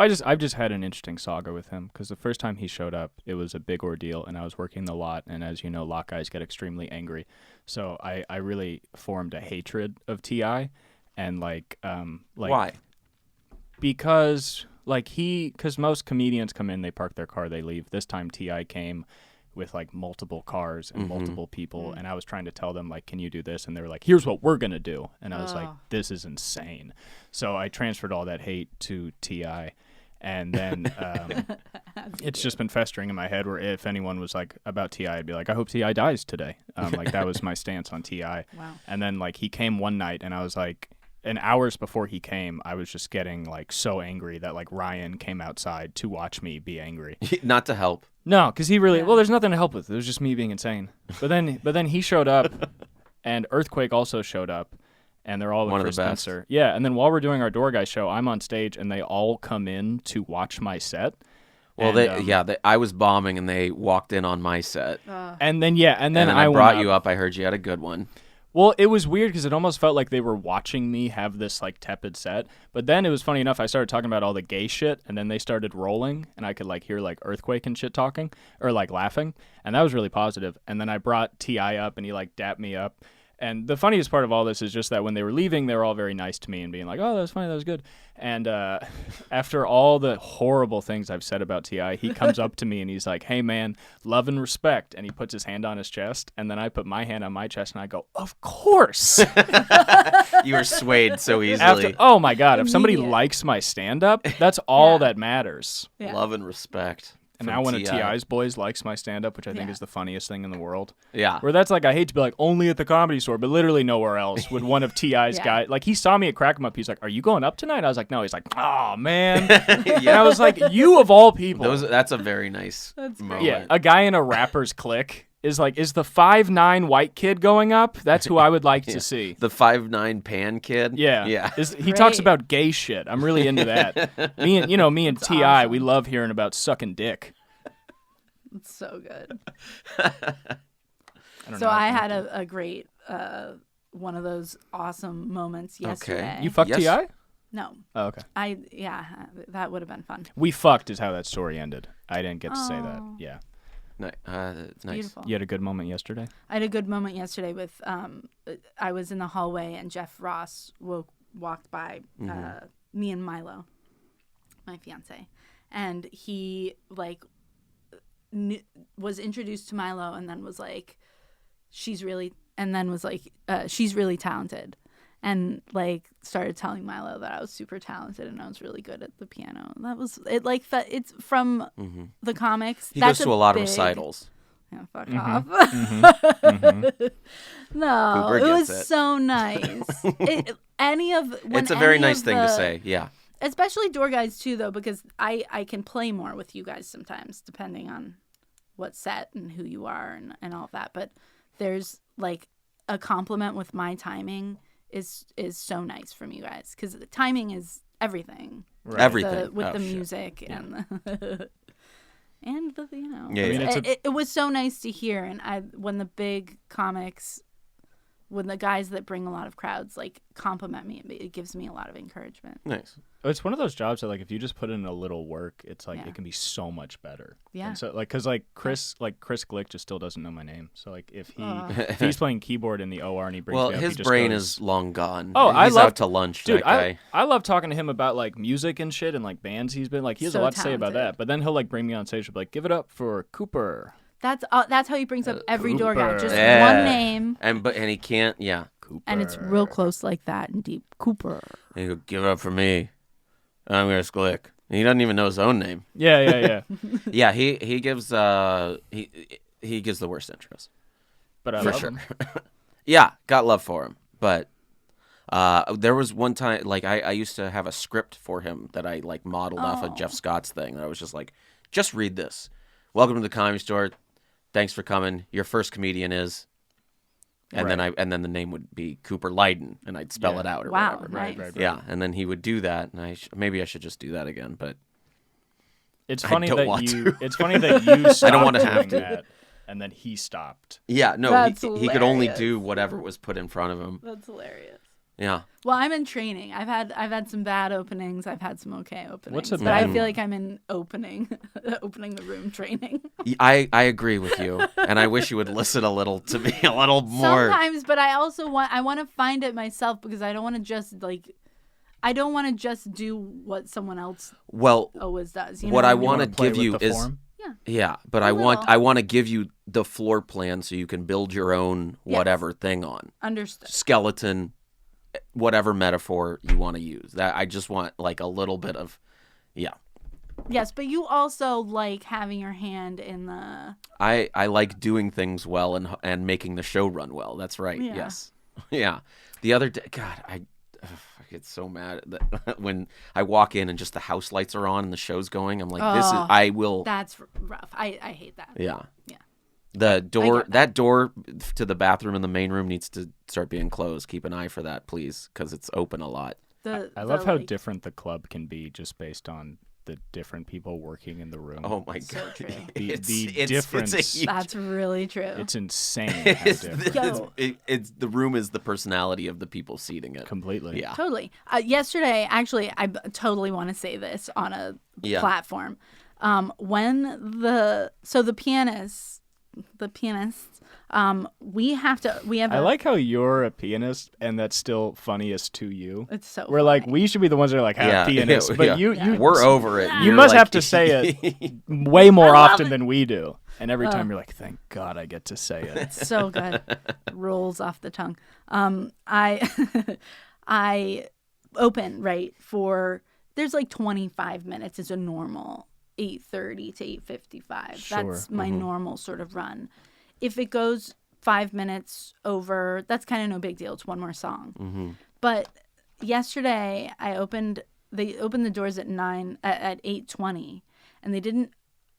I've just had an interesting saga with him because the first time he showed up, it was a big ordeal, and I was working the lot, and as you know, lot guys get extremely angry. So I really formed a hatred of T.I. and like Why? because most comedians come in, they park their car, they leave. This time T.I. came with like multiple cars and multiple people, and I was trying to tell them like, can you do this? And they were like, here's what we're gonna do, and I was like, this is insane. So I transferred all that hate to T.I. And then it's just been festering in my head where if anyone was like about T.I., I'd be like, I hope T.I. dies today. Like that was my stance on T.I. Wow. And then like he came one night and I was like, and hours before he came, I was just getting like so angry that like Ryan came outside to watch me be angry. Not to help. No, because he really, well, there's nothing to help with. It was just me being insane. But then he showed up and Earthquake also showed up. And they're all with One of Chris the best. Spencer. Yeah, and then while we're doing our Door Guy show, I'm on stage, and they all come in to watch my set. Well, And, I was bombing, and they walked in on my set. And then I I went brought up. you up. I heard you had a good one. Well, it was weird because it almost felt like they were watching me have this like tepid set. But then it was funny enough. I started talking about all the gay shit, and then they started rolling, and I could like hear like Earthquake and shit talking or like laughing, and that was really positive. And then I brought T.I. up, and he like dapped me up. And the funniest part of all this is just that when they were leaving, they were all very nice to me and being like, "Oh, that was funny, that was good." And after all the horrible things I've said about T.I., he comes up to me and he's like, "Hey, man, love and respect." And he puts his hand on his chest, and then I put my hand on my chest and I go, "Of course." You were swayed so easily. Oh my God, if somebody Immediate. likes my stand-up, that's all Yeah. that matters. Yeah. Love and respect. And from now one of T.I. T.I.'s boys likes my stand-up, which I think Yeah. is the funniest thing in the world. Yeah. Where that's like, I hate to be like, only at the Comedy Store, but literally nowhere else would one of T.I.'s Yeah. guys, like he saw me at Crack 'em Up, he's like, "Are you going up tonight?" I was like, "No." He's like, "Oh, man." And I was like, you of all people. That's a very nice That's great. moment. Yeah, a guy in a rapper's clique is like, is the 5'9" white kid going up? That's who I would like to see. The 5'9" pan kid. Yeah, Yeah. He talks Great. about gay shit. I'm really into that. Me and T.I., awesome. we love hearing about sucking dick. It's so good. I don't So know. I had a great one of those awesome moments yesterday. You fucked Yes. T.I.? No. Oh, okay. That would have been fun. We fucked is how that story ended. I didn't get to say that. Oh. Yeah. It's nice. Beautiful. You had a good moment yesterday? I had a good moment yesterday with I was in the hallway and Jeff Ross walked by me and Milo, my fiance, and he like was introduced to Milo and then was like, she's really talented, and like started telling Milo that I was super talented and I was really good at the piano. And that was it. Like it's from the comics. He That's goes to a lot of big- recitals. Yeah, fuck off. No, Cooper it was gets it. so nice. It's a It's a very nice thing to say. Yeah. especially door guys too, though, because I can play more with you guys sometimes, depending on what set and who you are and all of that. But there's like a compliment with my timing is so nice from you guys, because the timing is everything. Right. Everything With the music and the and the it was so nice to hear. And when the big comics, when the guys that bring a lot of crowds like compliment me, it gives me a lot of encouragement. Nice. It's one of those jobs that like if you just put in a little work, it's like it can be so much better. Yeah. And so like because like Chris Glick just still doesn't know my name. So like if he's playing keyboard in the OR and he brings me up, his he just brain goes, is long gone. Oh, he's out to lunch. Dude, that guy. I love talking to him about like music and shit and like bands he's been like. He has a lot to say about that. But then he'll like bring me on stage and be like, "Give it up for Cooper." That's how he brings up every door guy, just Yeah. one name. And he can't. Yeah. Cooper. And it's real close like that and deep. Cooper. And he go, "Give it up for me. I'm Chris Glick." And he doesn't even know his own name. Yeah. Yeah, he gives he gives the worst intros. But I For love sure. him. Yeah, got love for him. But there was one time, like I used to have a script for him that I like modeled off of Jeff Scott's thing. And I was just like, just read this. Welcome to the Comedy Store. Thanks for coming. Your first comedian is. And then the name would be Cooper Lyden, and I'd spell it out or whatever. Nice. Right. Yeah, and then he would do that, and maybe I should just do that again, but It's funny don't that want you. to. It's funny that you. Stopped I don't want to have doing to. that, and then he stopped. yeah, no, That's he could only hilarious. do whatever was put in front of him. That's hilarious. Yeah. Well, I'm in training. I've had some bad openings. I've had some okay openings. What's a but I bad feel like I'm in opening the room training. I agree with you, and I wish you would listen a little to me a little more. Sometimes, but I also want to find it myself, because I don't want to just do what someone else always does. You what know I what want to Play give with you the is form? yeah, but I want to give you the floor plan so you can build your own whatever thing on Understood. skeleton, whatever metaphor you want to use. That I just want like a little bit of Yes, but you also like having your hand in the. I like doing things well and making the show run well. That's right. Yeah. Yes. Yeah. The other day, God, I get so mad that when I walk in and just the house lights are on and the show's going. I'm like, I will. That's rough. I hate that. Yeah. Yeah. The door, that door to the main room needs to start being closed. Keep an eye for that, please, because it's open a lot. I love how different the club can be just based on the different people working in the room. Oh my So God. true. The difference. It's a huge, That's really true. It's insane how different. it's the room is the personality of the people seating it. Completely. Yeah. Totally. Yesterday, actually, I totally want to say this on a platform. When the pianists, we have. I like how you're a pianist, and that's still funniest to you. It's so. We're like, we should be the ones that are like, pianists, but you we're over it. You You're must like- have to say it way more I love often it. than we do. And every time you're like, thank God I get to say it. It's so good. Rolls off the tongue. I open for. There's like 25 minutes is a normal 8:30 to 8:55. Sure. That's my normal sort of run. If it goes 5 minutes over, that's kind of no big deal. It's one more song. Mm-hmm. But yesterday they opened the doors at 8:20, and they didn't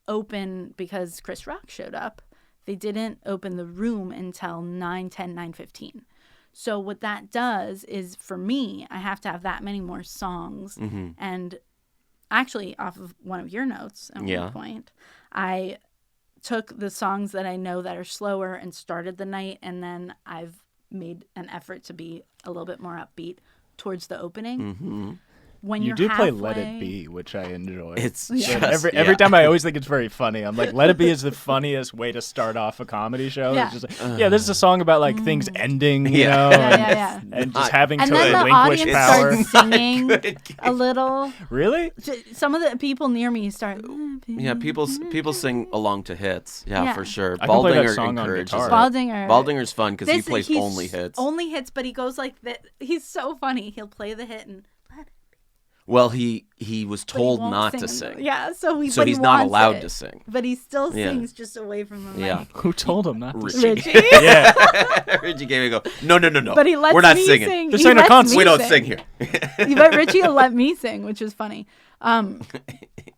open because Chris Rock showed up. They didn't open the room until 9:10, 9:15. So what that does is, for me, I have to have that many more songs. Mm-hmm. And actually, off of one of your notes at one point, I took the songs that I know that are slower and started the night, and then I've made an effort to be a little bit more upbeat towards the opening. Mm-hmm. When You you're do play halfway, Let It Be, which I enjoy. It's Yeah. just, Every time I always think it's very funny. I'm like, Let It Be is the funniest way to start off a comedy show. Yeah. It's just like, this is a song about like things ending, you Yeah. know, Yeah. and just having And to then the relinquish audience power. starts singing a little. Really? Some of the people near me start. Yeah, people sing along to hits. Yeah, Yeah. for sure. I can play that Baldinger song on encourages guitar. it. Baldinger. Baldinger's fun because he plays he's only hits. Only hits, but he goes like that. He's so funny. He'll play the hit and let it be. Well, he was but he told won't not to in the- sing. Yeah, so So he's not wants allowed it, to sing. But he still Yeah. sings just away from the mic. Yeah. Who told him not to? Richie. Richie. Yeah. Richie gave me a go. No. But he lets We're not me singing. sing. This He ain't a lets concert. me We don't sing here. But Richie will let me sing, which is funny.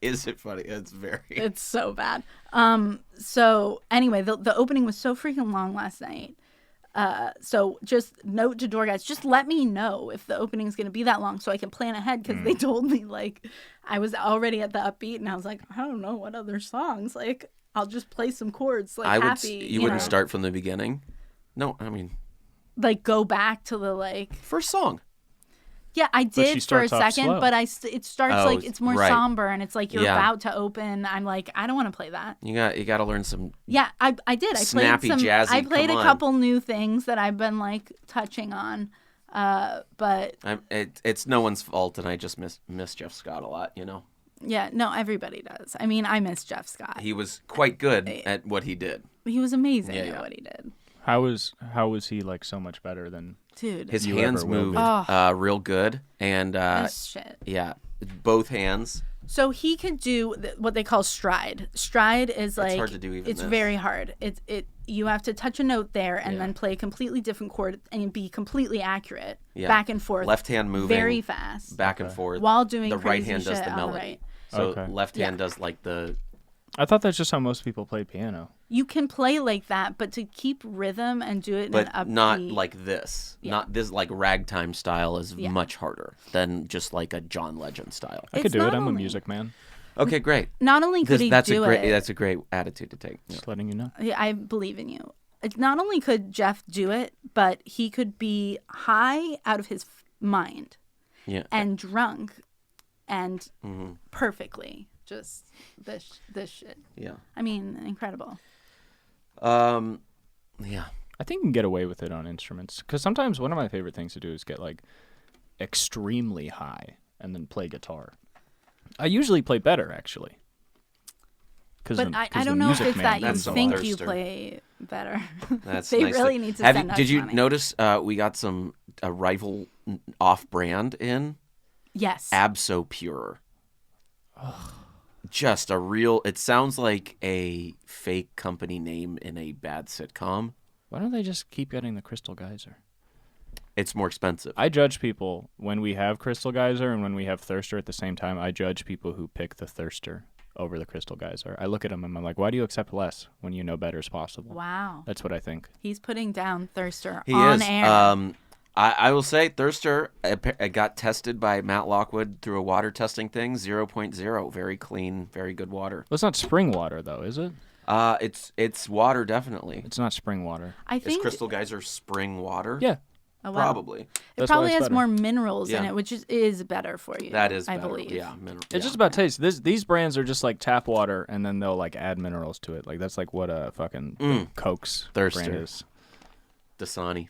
Is it funny? It's very. It's so bad. So anyway, the opening was so freaking long last night. So just note to Doorcast, just let me know if the opening is going to be that long so I can plan ahead, because they told me, like, I was already at the upbeat and I was like, I don't know what other songs. Like, I'll just play some chords, like, happy. You wouldn't know? start from the beginning? No, I mean, Like, go back to the, like... first song. Yeah, I she did for a starts off second, slow. but it starts, Oh, like, it's more right. somber, and it's like you're Yeah. about to open. I'm like, I don't want to play that. You got to learn some. Yeah, I did. I Snappy, played some. jazzy, I played come a on. couple new things that I've been like touching on, but It's no one's fault, and I just miss Jeff Scott a lot. You know, yeah, no, everybody does. I mean, I miss Jeff Scott. he was quite good at what he did. He was amazing Yeah, at yeah. what he did, How was he like so much better than? dude. His You hands ever will moved be. real good, and this shit. yeah, both hands. So he could do what they call stride. Stride is like hard to do even it's this. very hard. You have to touch a note there and Yeah. then play a completely different chord and be completely accurate, Yeah. back and forth, Left hand moving very fast, back and forth while doing the right crazy hand does shit the on the melody. right. So Okay. left hand Yeah. does like the. I thought that's just how most people play piano. You can play like that, but to keep rhythm and do it in But an upbeat, not like this. Yeah. Not this like ragtime style is Yeah. much harder than just like a John Legend style. I It's could do it. not I'm a only- music man. Okay, great. Not only could he That's do a great. it, That's a great attitude to take. Yeah. Just letting you know. Yeah, I believe in you. Not only could Jeff do it, but he could be high out of his mind Yeah. and drunk and Mm-hmm. perfectly. Just this shit. Yeah. I mean, incredible. Yeah. I think you can get away with it on instruments because sometimes one of my favorite things to do is get like extremely high and then play guitar. I usually play better actually. But I don't know if it's that you That's a think thirster. you play better. That's they nice really need to send us Did you money. notice we got some rival off-brand in Yes. Abso Pure? Just a real. It sounds like a fake company name in a bad sitcom. Why don't they just keep getting the Crystal Geyser? It's more expensive. I judge people when we have Crystal Geyser and when we have Thirster at the same time. I judge people who pick the Thirster over the Crystal Geyser. I look at them and I'm like, why do you accept less when you know better is possible? Wow. That's what I think. He's putting down Thirster He on is. air. I will say Thirster got tested by Matt Lockwood through a water testing thing, 0.0. Very clean, very good water. Well, it's not spring water though, is it? It's water, definitely. It's not spring water. I Is think Crystal Geyser spring water? Yeah. oh, wow. Probably. It That's why probably it's has better. more minerals in Yeah. it, which is better for you. That is I better. believe. Yeah. It's just about taste. These brands are just like tap water, and then they'll like add minerals to it. Like that's like what a fucking Coke's Thirster. brand is. Dasani.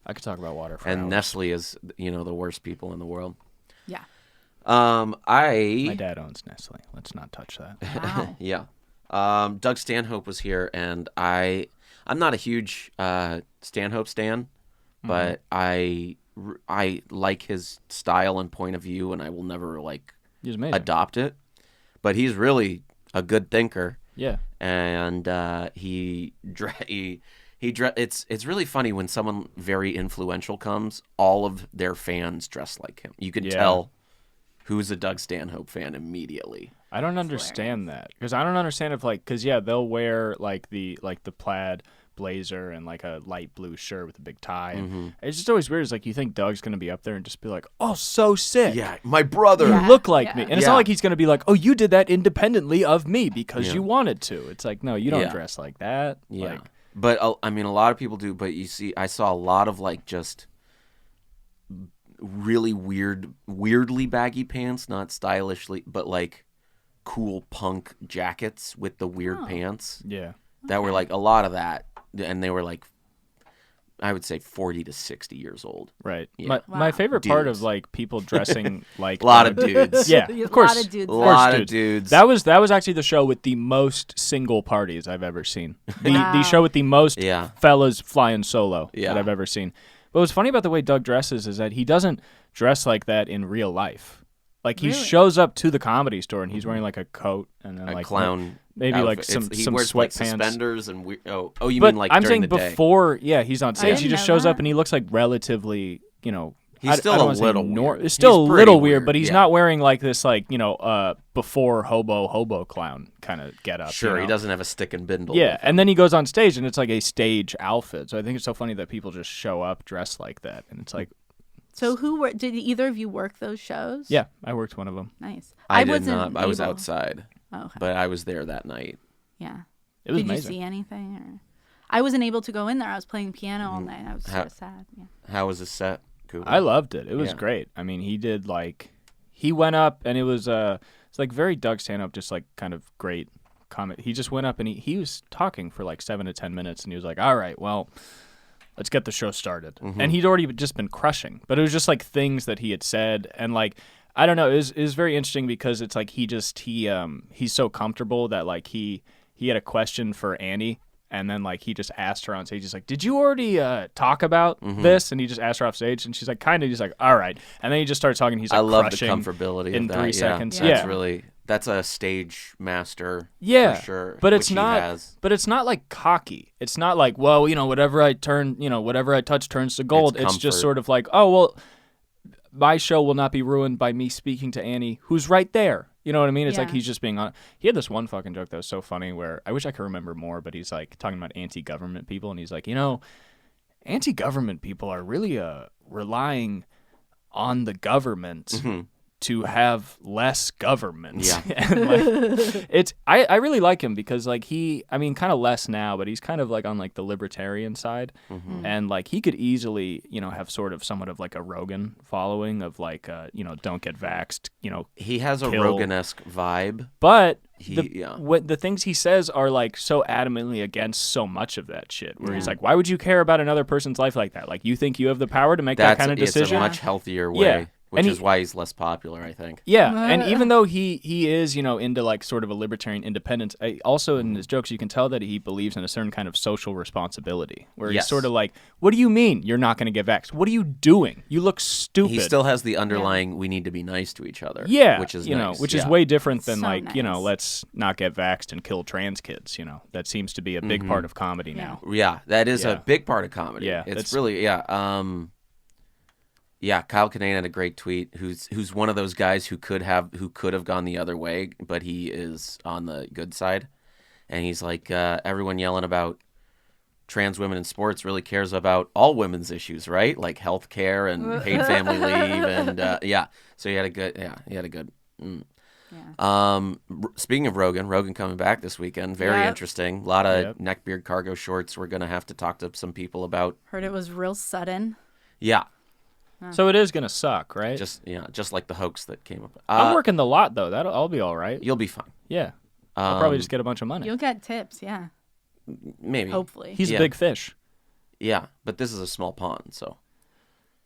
I could talk about water for And hours. Nestle is, the worst people in the world. Yeah. My I dad owns Nestle. Let's not touch that. Wow. yeah. Doug Stanhope was here, and I'm not a huge Stanhope stan, but I like his style and point of view, and I will never like He's amazing. adopt it. But he's really a good thinker, Yeah. and it's really funny when someone very influential comes. All of their fans dress like him. You can Yeah. tell who's a Doug Stanhope fan immediately. I don't understand that because I don't understand if because they'll wear like the plaid blazer and like a light blue shirt with a big tie. And it's just always weird. It's like you think Doug's gonna be up there and just be like, "Oh, so sick." Yeah, my brother. You Yeah. look like me, Yeah. and it's Yeah. not like he's gonna be like, "Oh, you did that independently of me because Yeah. you wanted to." It's like, no, you don't Yeah. dress like that. Yeah, Like, but I mean, a lot of people do. But you see, I saw a lot of like just really weirdly baggy pants, not stylishly, but like cool punk jackets with the weird pants yeah. that were like a lot of that, and they were like, I would say 40 to 60 years old. Right. Yeah. My Wow. favorite part Dudes. of like people dressing like A lot of dudes. Yeah, A of course. lot of dudes. A course, lot of dudes. dudes. That was actually the show with the most single parties I've ever seen. The Wow. show with the most Yeah. fellas flying solo Yeah. that I've ever seen. But what's funny about the way Doug dresses is that he doesn't dress like that in real life. Like he Really? shows up to the Comedy Store and he's wearing like a coat and then A like clown. maybe outfit. like some He wears like sweatpants. suspenders and you But mean like I'm during saying the day? before, yeah, he's on stage. He didn't just know shows up that. and he looks like relatively, He's still I don't a wanna say little weird. It's still He's a pretty little weird, but he's yeah. not wearing like this like before hobo clown kind of get up. Sure, you know? he doesn't have a stick and bindle. Yeah, with him. and then he goes on stage and it's like a stage outfit. So I think it's so funny that people just show up dressed like that, and it's like, So did either of you work those shows? yeah, I worked one of them. Nice. I did wasn't not. I was able- outside, Oh, okay. but I was there that night. Yeah. It was Did amazing. you see anything? Or... I wasn't able to go in there. I was playing piano all night. I was How- so sad. Yeah. How was the set, Cooper? I loved it. It was Yeah. great. I mean, he went up and it's like very Doug Stanhope, just like kind of great comment. He just went up and he was talking for like 7 to 10 minutes and he was like, all right, well, let's get the show started. Mm-hmm. And he'd already just been crushing, but it was just like things that he had said. And like, I don't know, it was very interesting because it's like he's so comfortable that like he had a question for Annie. And then, like, he just asked her on stage. He's like, did you already talk about this? And he just asked her off stage. And she's like, kind of. He's like, all right. And then he just starts talking. He's like, I love the crushing comfortability in of that. 3 yeah. seconds. That's Yeah. really that's a stage master. Yeah, for sure. but which it's he not. has. But it's not like cocky. It's not like, well, whatever I touch turns to gold. It's just comfort. sort of like, oh well, my show will not be ruined by me speaking to Annie, who's right there. You know what I mean? It's like Yeah. he's just being on. He had this one fucking joke that was so funny where I wish I could remember more, but he's like talking about anti-government people, and he's like, anti-government people are really relying on the government to have less government. Yeah. And like, I really like him because like kind of less now, but he's kind of like on like the libertarian side, and like he could easily have sort of somewhat of like a Rogan following of like don't get vaxxed, He has a kill. Rogan-esque vibe. but Yeah. the things he says are like so adamantly against so much of that shit. Where he's like, why would you care about another person's life like that? Like you think you have the power to make that kind of It's decision? a much healthier way, Yeah. which And is why he's less popular, I think. Yeah, and even though he is, into like sort of a libertarian independence, also in his jokes you can tell that he believes in a certain kind of social responsibility, where Yes. he's sort of like, what do you mean you're not going to get vaxxed? What are you doing? You look stupid. He still has the underlying we need to be nice to each other. yeah, which is nice. Which is yeah. way different than So like, nice. let's not get vaxxed and kill trans kids, That seems to be a big part of comedy now. Yeah, that is Yeah. a big part of comedy. Yeah, it's that's- really yeah. Kyle Kinane had a great tweet. Who's one of those guys who could have gone the other way, but he is on the good side, and he's like everyone yelling about trans women in sports really cares about all women's issues, right? Like health care and paid family leave, and yeah. So he had a good. Speaking of Rogan coming back this weekend, very Yep. interesting. A lot of Yep. neckbeard cargo shorts. We're gonna have to talk to some people about. Heard it was real sudden. Yeah, So it is going to suck, right? just like the hoax that came up. I'm working the lot though. I'll be all right. You'll be fine. Yeah. I'll probably just get a bunch of money. You'll get tips, yeah. Maybe. Hopefully. He's Yeah. a big fish. Yeah, but this is a small pond, so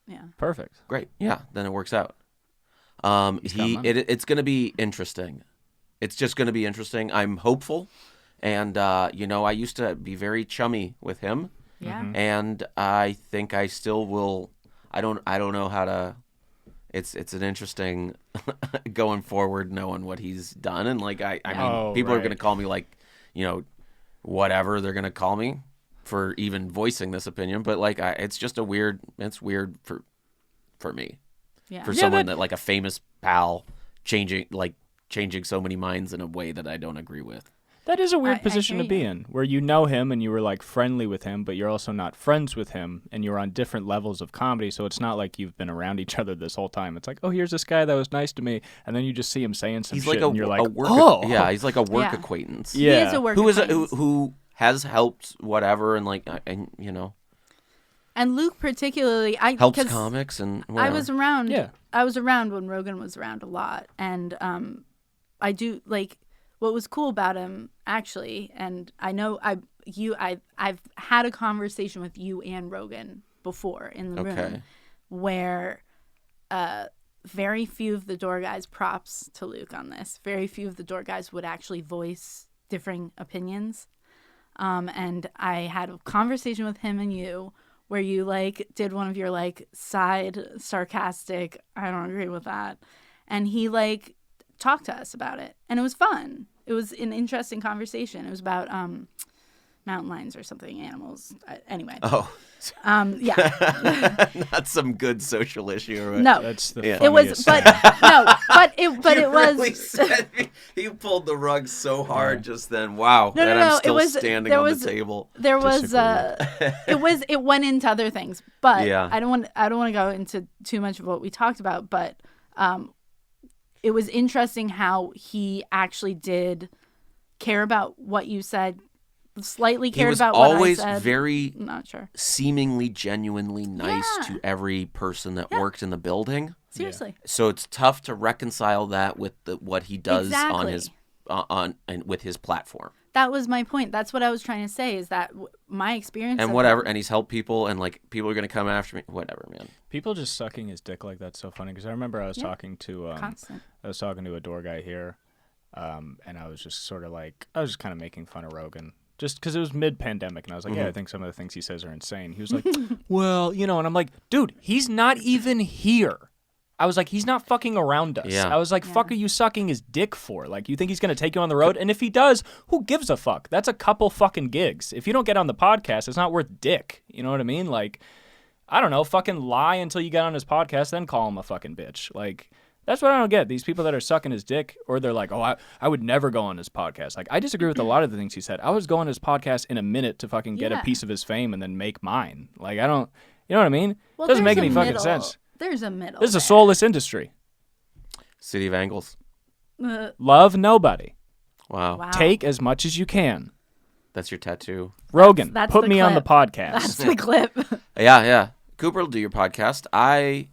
Yeah. Perfect. great. Yeah, then it works out. got money. It's going to be interesting. It's just going to be interesting. I'm hopeful, and I used to be very chummy with him, Yeah. and I think I still will. I don't know how to. It's an interesting going forward, knowing what he's done, and like I mean, Oh, people are right. going to call me like, whatever they're going to call me for even voicing this opinion, but like it's just it's weird for me, Yeah. for someone that like a famous pal changing so many minds in a way that I don't agree with. That is a weird I position to hear be you. in, where you know him and you were like friendly with him, but you're also not friends with him, and you're on different levels of comedy. So it's not like you've been around each other this whole time. It's like, oh, here's this guy that was nice to me, and then you just see him saying some He's shit, like and you're like, work oh, yeah, he's like a work Yeah. acquaintance. Yeah. He is a work Who acquaintance. who has helped whatever and like And Luke particularly, helps 'cause comics and I whatever. was around. Yeah. I was around when Rogan was around a lot, and I do like what was cool about him actually. And I know I've had a conversation with you and Rogan before in the room Okay. where very few of the door guys, props to Luke on this, very few of the door guys would actually voice differing opinions. And I had a conversation with him and you where you like did one of your like side sarcastic, I don't agree with that. and he like talked to us about it, and it was fun. It was an interesting conversation. It was about mountain lions or something, animals. Anyway. Oh. Yeah. Not some good social issue. Right? No. That's the It was, but it really was. said, he pulled the rug so hard just then. Wow. No, and no, I'm still it was, standing there on was, the table. There was, it went into other things, but Yeah. I don't want to go into too much of what we talked about, but it was interesting how he actually did care about what you said, slightly cared about what I said. He was always very I'm not sure. seemingly genuinely nice Yeah. to every person that worked in the building. Seriously. So it's tough to reconcile that with what he does on Exactly. his and with his platform. That was my point. That's what I was trying to say, is that my experience And of whatever, him- and he's helped people, and like people are gonna come after me. Whatever, man. People just sucking his dick like that's so funny because I remember I was talking to constant. a door guy here, and I was just sort of like I was just kind of making fun of Rogan. Just because it was mid-pandemic, and I was like, yeah, I think some of the things he says are insane. He was like, well, and I'm like, dude, he's not even here. I was like, he's not fucking around us. Yeah. I was like, fuck are you sucking his dick for? Like, you think he's going to take you on the road? And if he does, who gives a fuck? That's a couple fucking gigs. If you don't get on the podcast, it's not worth dick. You know what I mean? Like, I don't know, fucking lie until you get on his podcast, then call him a fucking bitch. Like, that's what I don't get. These people that are sucking his dick, or they're like, oh, I would never go on his podcast. Like, I disagree with a lot of the things he said. I was going on his podcast in a minute to fucking get a piece of his fame and then make mine. Like, I don't, you know what I mean? Well, Doesn't make there's any a fucking middle. sense. There's a middle. This is a there. soulless industry. City of Angles. Love nobody. Wow. Wow. Take as much as you can. That's your tattoo. Rogan, That's put the me on the clip. podcast. That's the clip. Yeah. Cooper will do your podcast. I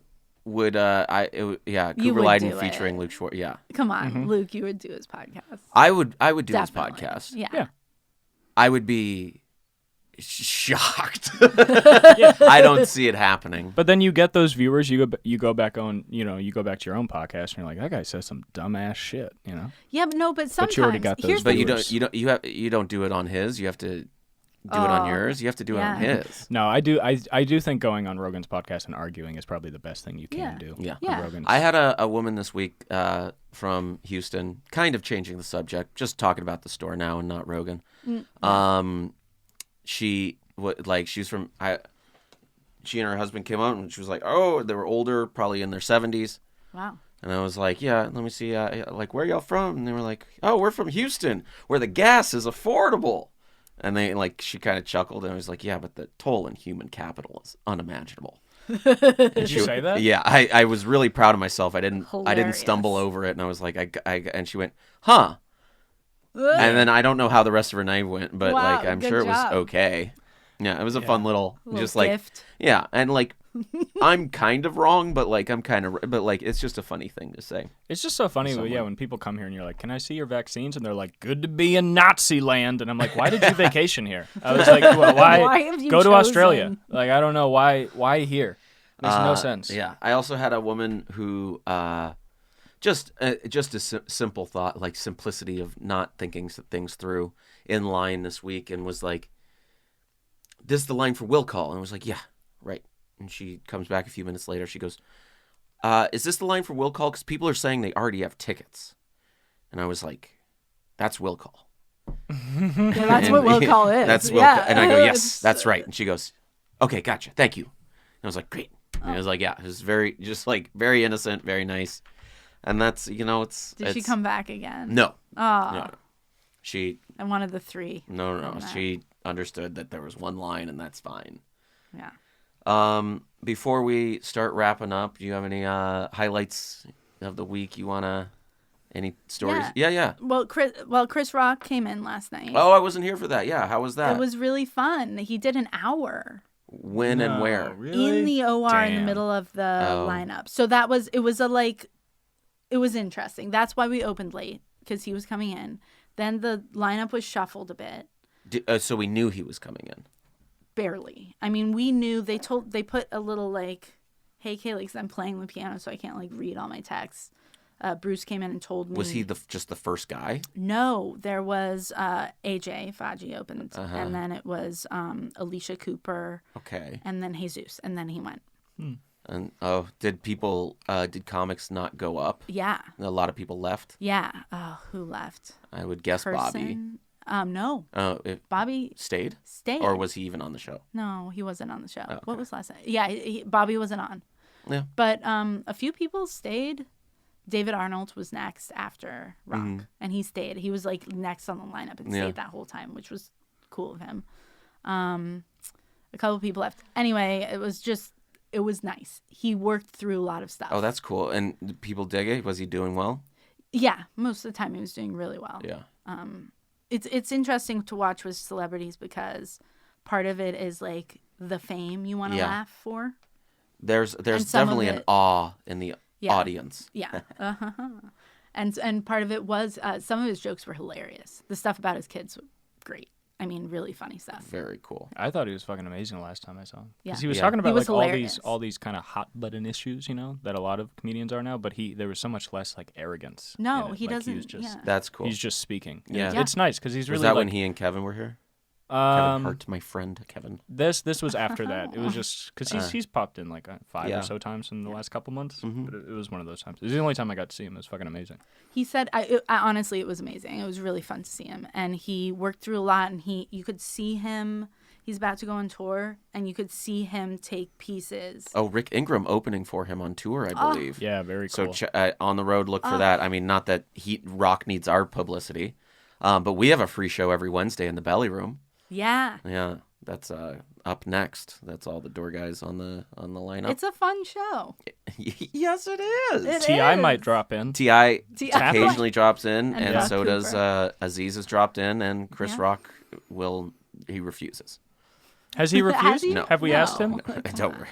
would. You Cooper would Lyden do featuring it. Luke Schwartz. Yeah. Come on, Luke, you would do his podcast. I would do Definitely. his podcast. Yeah. Yeah. I would be shocked. I don't see it happening. But then you get those viewers. You go back on. You go back to your own podcast, and you're like, that guy says some dumbass shit. Yeah, but no, but sometimes you already got those here's But the you don't do it on his. You have to do it on yours. You have to do it on his. No, I do. I do think going on Rogan's podcast and arguing is probably the best thing you can do. Yeah. Yeah. Rogan's, I had a woman this week from Houston, kind of changing the subject, just talking about the store now and not Rogan. She was from she and her husband came out and she was like, oh, they were older, probably in their 70s. Wow. And I was like, yeah, let me see, like, where y'all from? And they were like, oh, we're from Houston, where the gas is affordable. And they she kind of chuckled, and I was like, yeah, but the toll in human capital is unimaginable. did you say that? Yeah, I was really proud of myself. I didn't Hilarious. stumble over it, and I was like, and she went, huh? And then I don't know how the rest of her night went, but Wow, like I'm good sure it was job. okay. Yeah, it was a fun little just Little like gift. yeah, and like I'm kind of wrong, but like it's just a funny thing to say. It's just so funny, when people come here and you're like, "Can I see your vaccines?" And they're like, "Good to be in Nazi land." And I'm like, "Why did you vacation here?" I was like, well, Why have you go to chosen? Australia?" Like, I don't know why here. Makes no sense. Yeah, I also had a woman who just a simple thought, like simplicity of not thinking things through in line this week, and was like, "This is the line for will call," and I was like, "Yeah, right." And she comes back a few minutes later. She goes, "Is this the line for will call? Because people are saying they already have tickets." And I was like, "That's will call." Yeah, that's what will call is. That's will yeah. call. And I go, "Yes, that's right." And she goes, "Okay, gotcha. Thank you." And I was like, "Great." And I was like, "Yeah." It was very innocent, very nice. And that's, Did she come back again? No. Oh, No. She I wanted the 3. no. on that. She understood that there was one line, and that's fine. Yeah. Before we start wrapping up, do you have any highlights of the week you wanna? Any stories? Yeah. Well, Chris Rock came in last night. Oh, I wasn't here for that. Yeah, how was that? It was really fun. He did an hour When and where? Really? in the OR in the Damn. middle of the Oh. lineup. So it was interesting. That's why we opened late, because he was coming in. Then the lineup was shuffled a bit. So we knew he was coming in. Barely. I mean, we knew they put a little like, "Hey, Caley, because I'm playing the piano, so I can't like read all my texts." Bruce came in and told me. Was he just the first guy? No, there was AJ Faji opened, and then it was Alicia Cooper, Okay. and then Jesus, and then he went. And did comics not go up? Yeah. A lot of people left. Yeah. Oh, who left? I would guess Bobby. No. Bobby stayed? Stayed. Or was he even on the show? No, he wasn't on the show. Oh, okay. What was last night? Yeah, Bobby wasn't on. Yeah. But a few people stayed. David Arnold was next after Rock, and he stayed. He was like next on the lineup and stayed that whole time, which was cool of him. A couple people left. Anyway, it was nice. He worked through a lot of stuff. Oh, that's cool. And did people dig it? Was he doing well? Yeah, most of the time he was doing really well. Yeah. It's interesting to watch with celebrities because part of it is like the fame you want to laugh for. There's definitely an awe in the audience. Yeah. And part of it was some of his jokes were hilarious. The stuff about his kids was great. I mean, really funny stuff. Very cool. I thought he was fucking amazing the last time I saw him. Yeah. Because he was talking about like hilarious. all these kind of hot button issues, you know, that a lot of comedians are now. But there was so much less like arrogance. No, in it. he Like, doesn't. He was just, That's cool. He's just speaking. Yeah. It's nice because he's really. Was that like, when he and Kevin were here? Kevin Hart, my friend Kevin. This was after that. It was just because he's popped in like 5 Yeah. or so times in the last couple months. Mhm. But it was one of those times. It was the only time I got to see him. It was fucking amazing. He said, I honestly, it was amazing. It was really fun to see him. And he worked through a lot, and you could see him. He's about to go on tour, and you could see him take pieces. Oh, Rick Ingram opening for him on tour, I believe. Yeah, very cool. So on the road, look for that. I mean, not that Rock needs our publicity, but we have a free show every Wednesday in the Belly Room. Yeah. Yeah, that's up next. That's all the door guys on the lineup. It's a fun show. Yes, it is. It T.I. is. might drop in. T.I. T.I. occasionally drops in, And and Rock so does Cooper. Aziz has dropped in, and Chris Yeah. Rock he refuses. Has he refused? Has he? No. Have we asked him? Don't worry.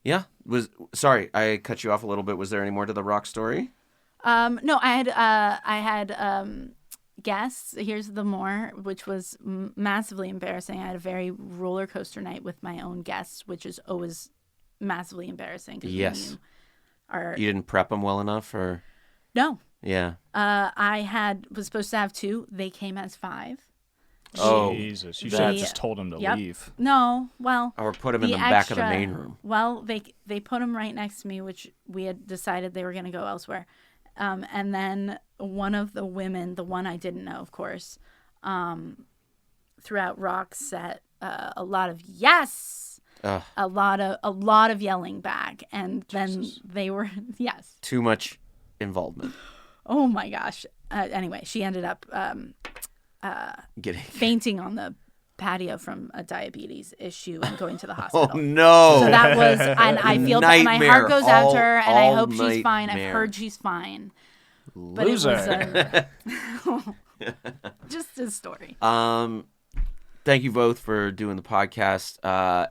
Yeah. Sorry, I cut you off a little bit. Was there any more to the Rock story? No, I had guests. Here's the more, which was massively embarrassing. I had a very roller coaster night with my own guests, which is always massively embarrassing. Yes. You didn't prep them well enough, or no. yeah. I was supposed to have 2. They came as 5. Oh, Jesus! You should have They- just told him to Yep. leave. No, well. or put them in the back of the main room. Well, they put them right next to me, which we had decided they were going to go elsewhere. And then one of the women, the one I didn't know, of course, throughout Rock's set, a lot of yes, a lot of yelling back, and then they were yes. Too much involvement. Oh my gosh. Anyway, she ended up Getting. fainting on the patio from a diabetes issue and going to the hospital. Oh no! So that was, and I feel that my heart goes out to her, and I All hope she's fine. I've nightmare. heard she's fine. But Loser. it was just a story. Thank you both for doing the podcast.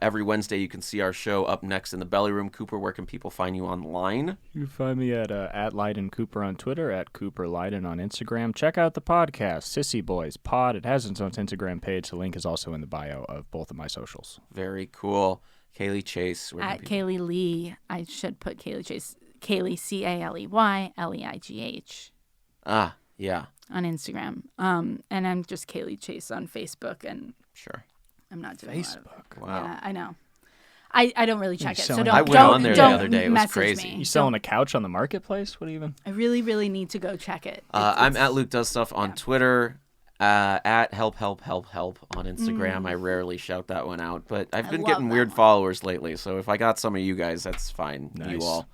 Every Wednesday you can see our show up next in the Belly Room. Cooper, where can people find you online? You can find me at Lyden Cooper on Twitter, at Cooper Lyden on Instagram. Check out the podcast, Sissy Boys Pod. It has its own Instagram page. The link is also in the bio of both of my socials. Very cool. Caley Chase. Where At can people... Caley Lee, I should put Caley Chase, Caley Caley Leigh Ah, yeah. on Instagram. And I'm just Caley Chase on Facebook, and Sure. I'm not doing Facebook. Wow. Yeah, I know. I don't really check it, so selling- don't. I went don't, on there the don't other day. It was message crazy. Me. You selling a couch on the marketplace? What even? I really, really need to go check it. I'm at Luke Does Stuff on Twitter. At help on Instagram. I rarely shout that one out, but I've been love getting that weird one. followers lately. So if I got some of you guys, that's fine. Nice. You all.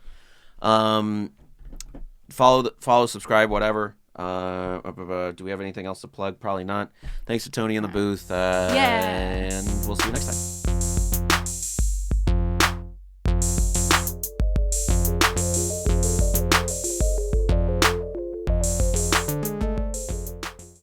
Follow, subscribe, whatever. Do we have anything else to plug? Probably not. Thanks to Tony in the booth. Yes. And we'll see you next time.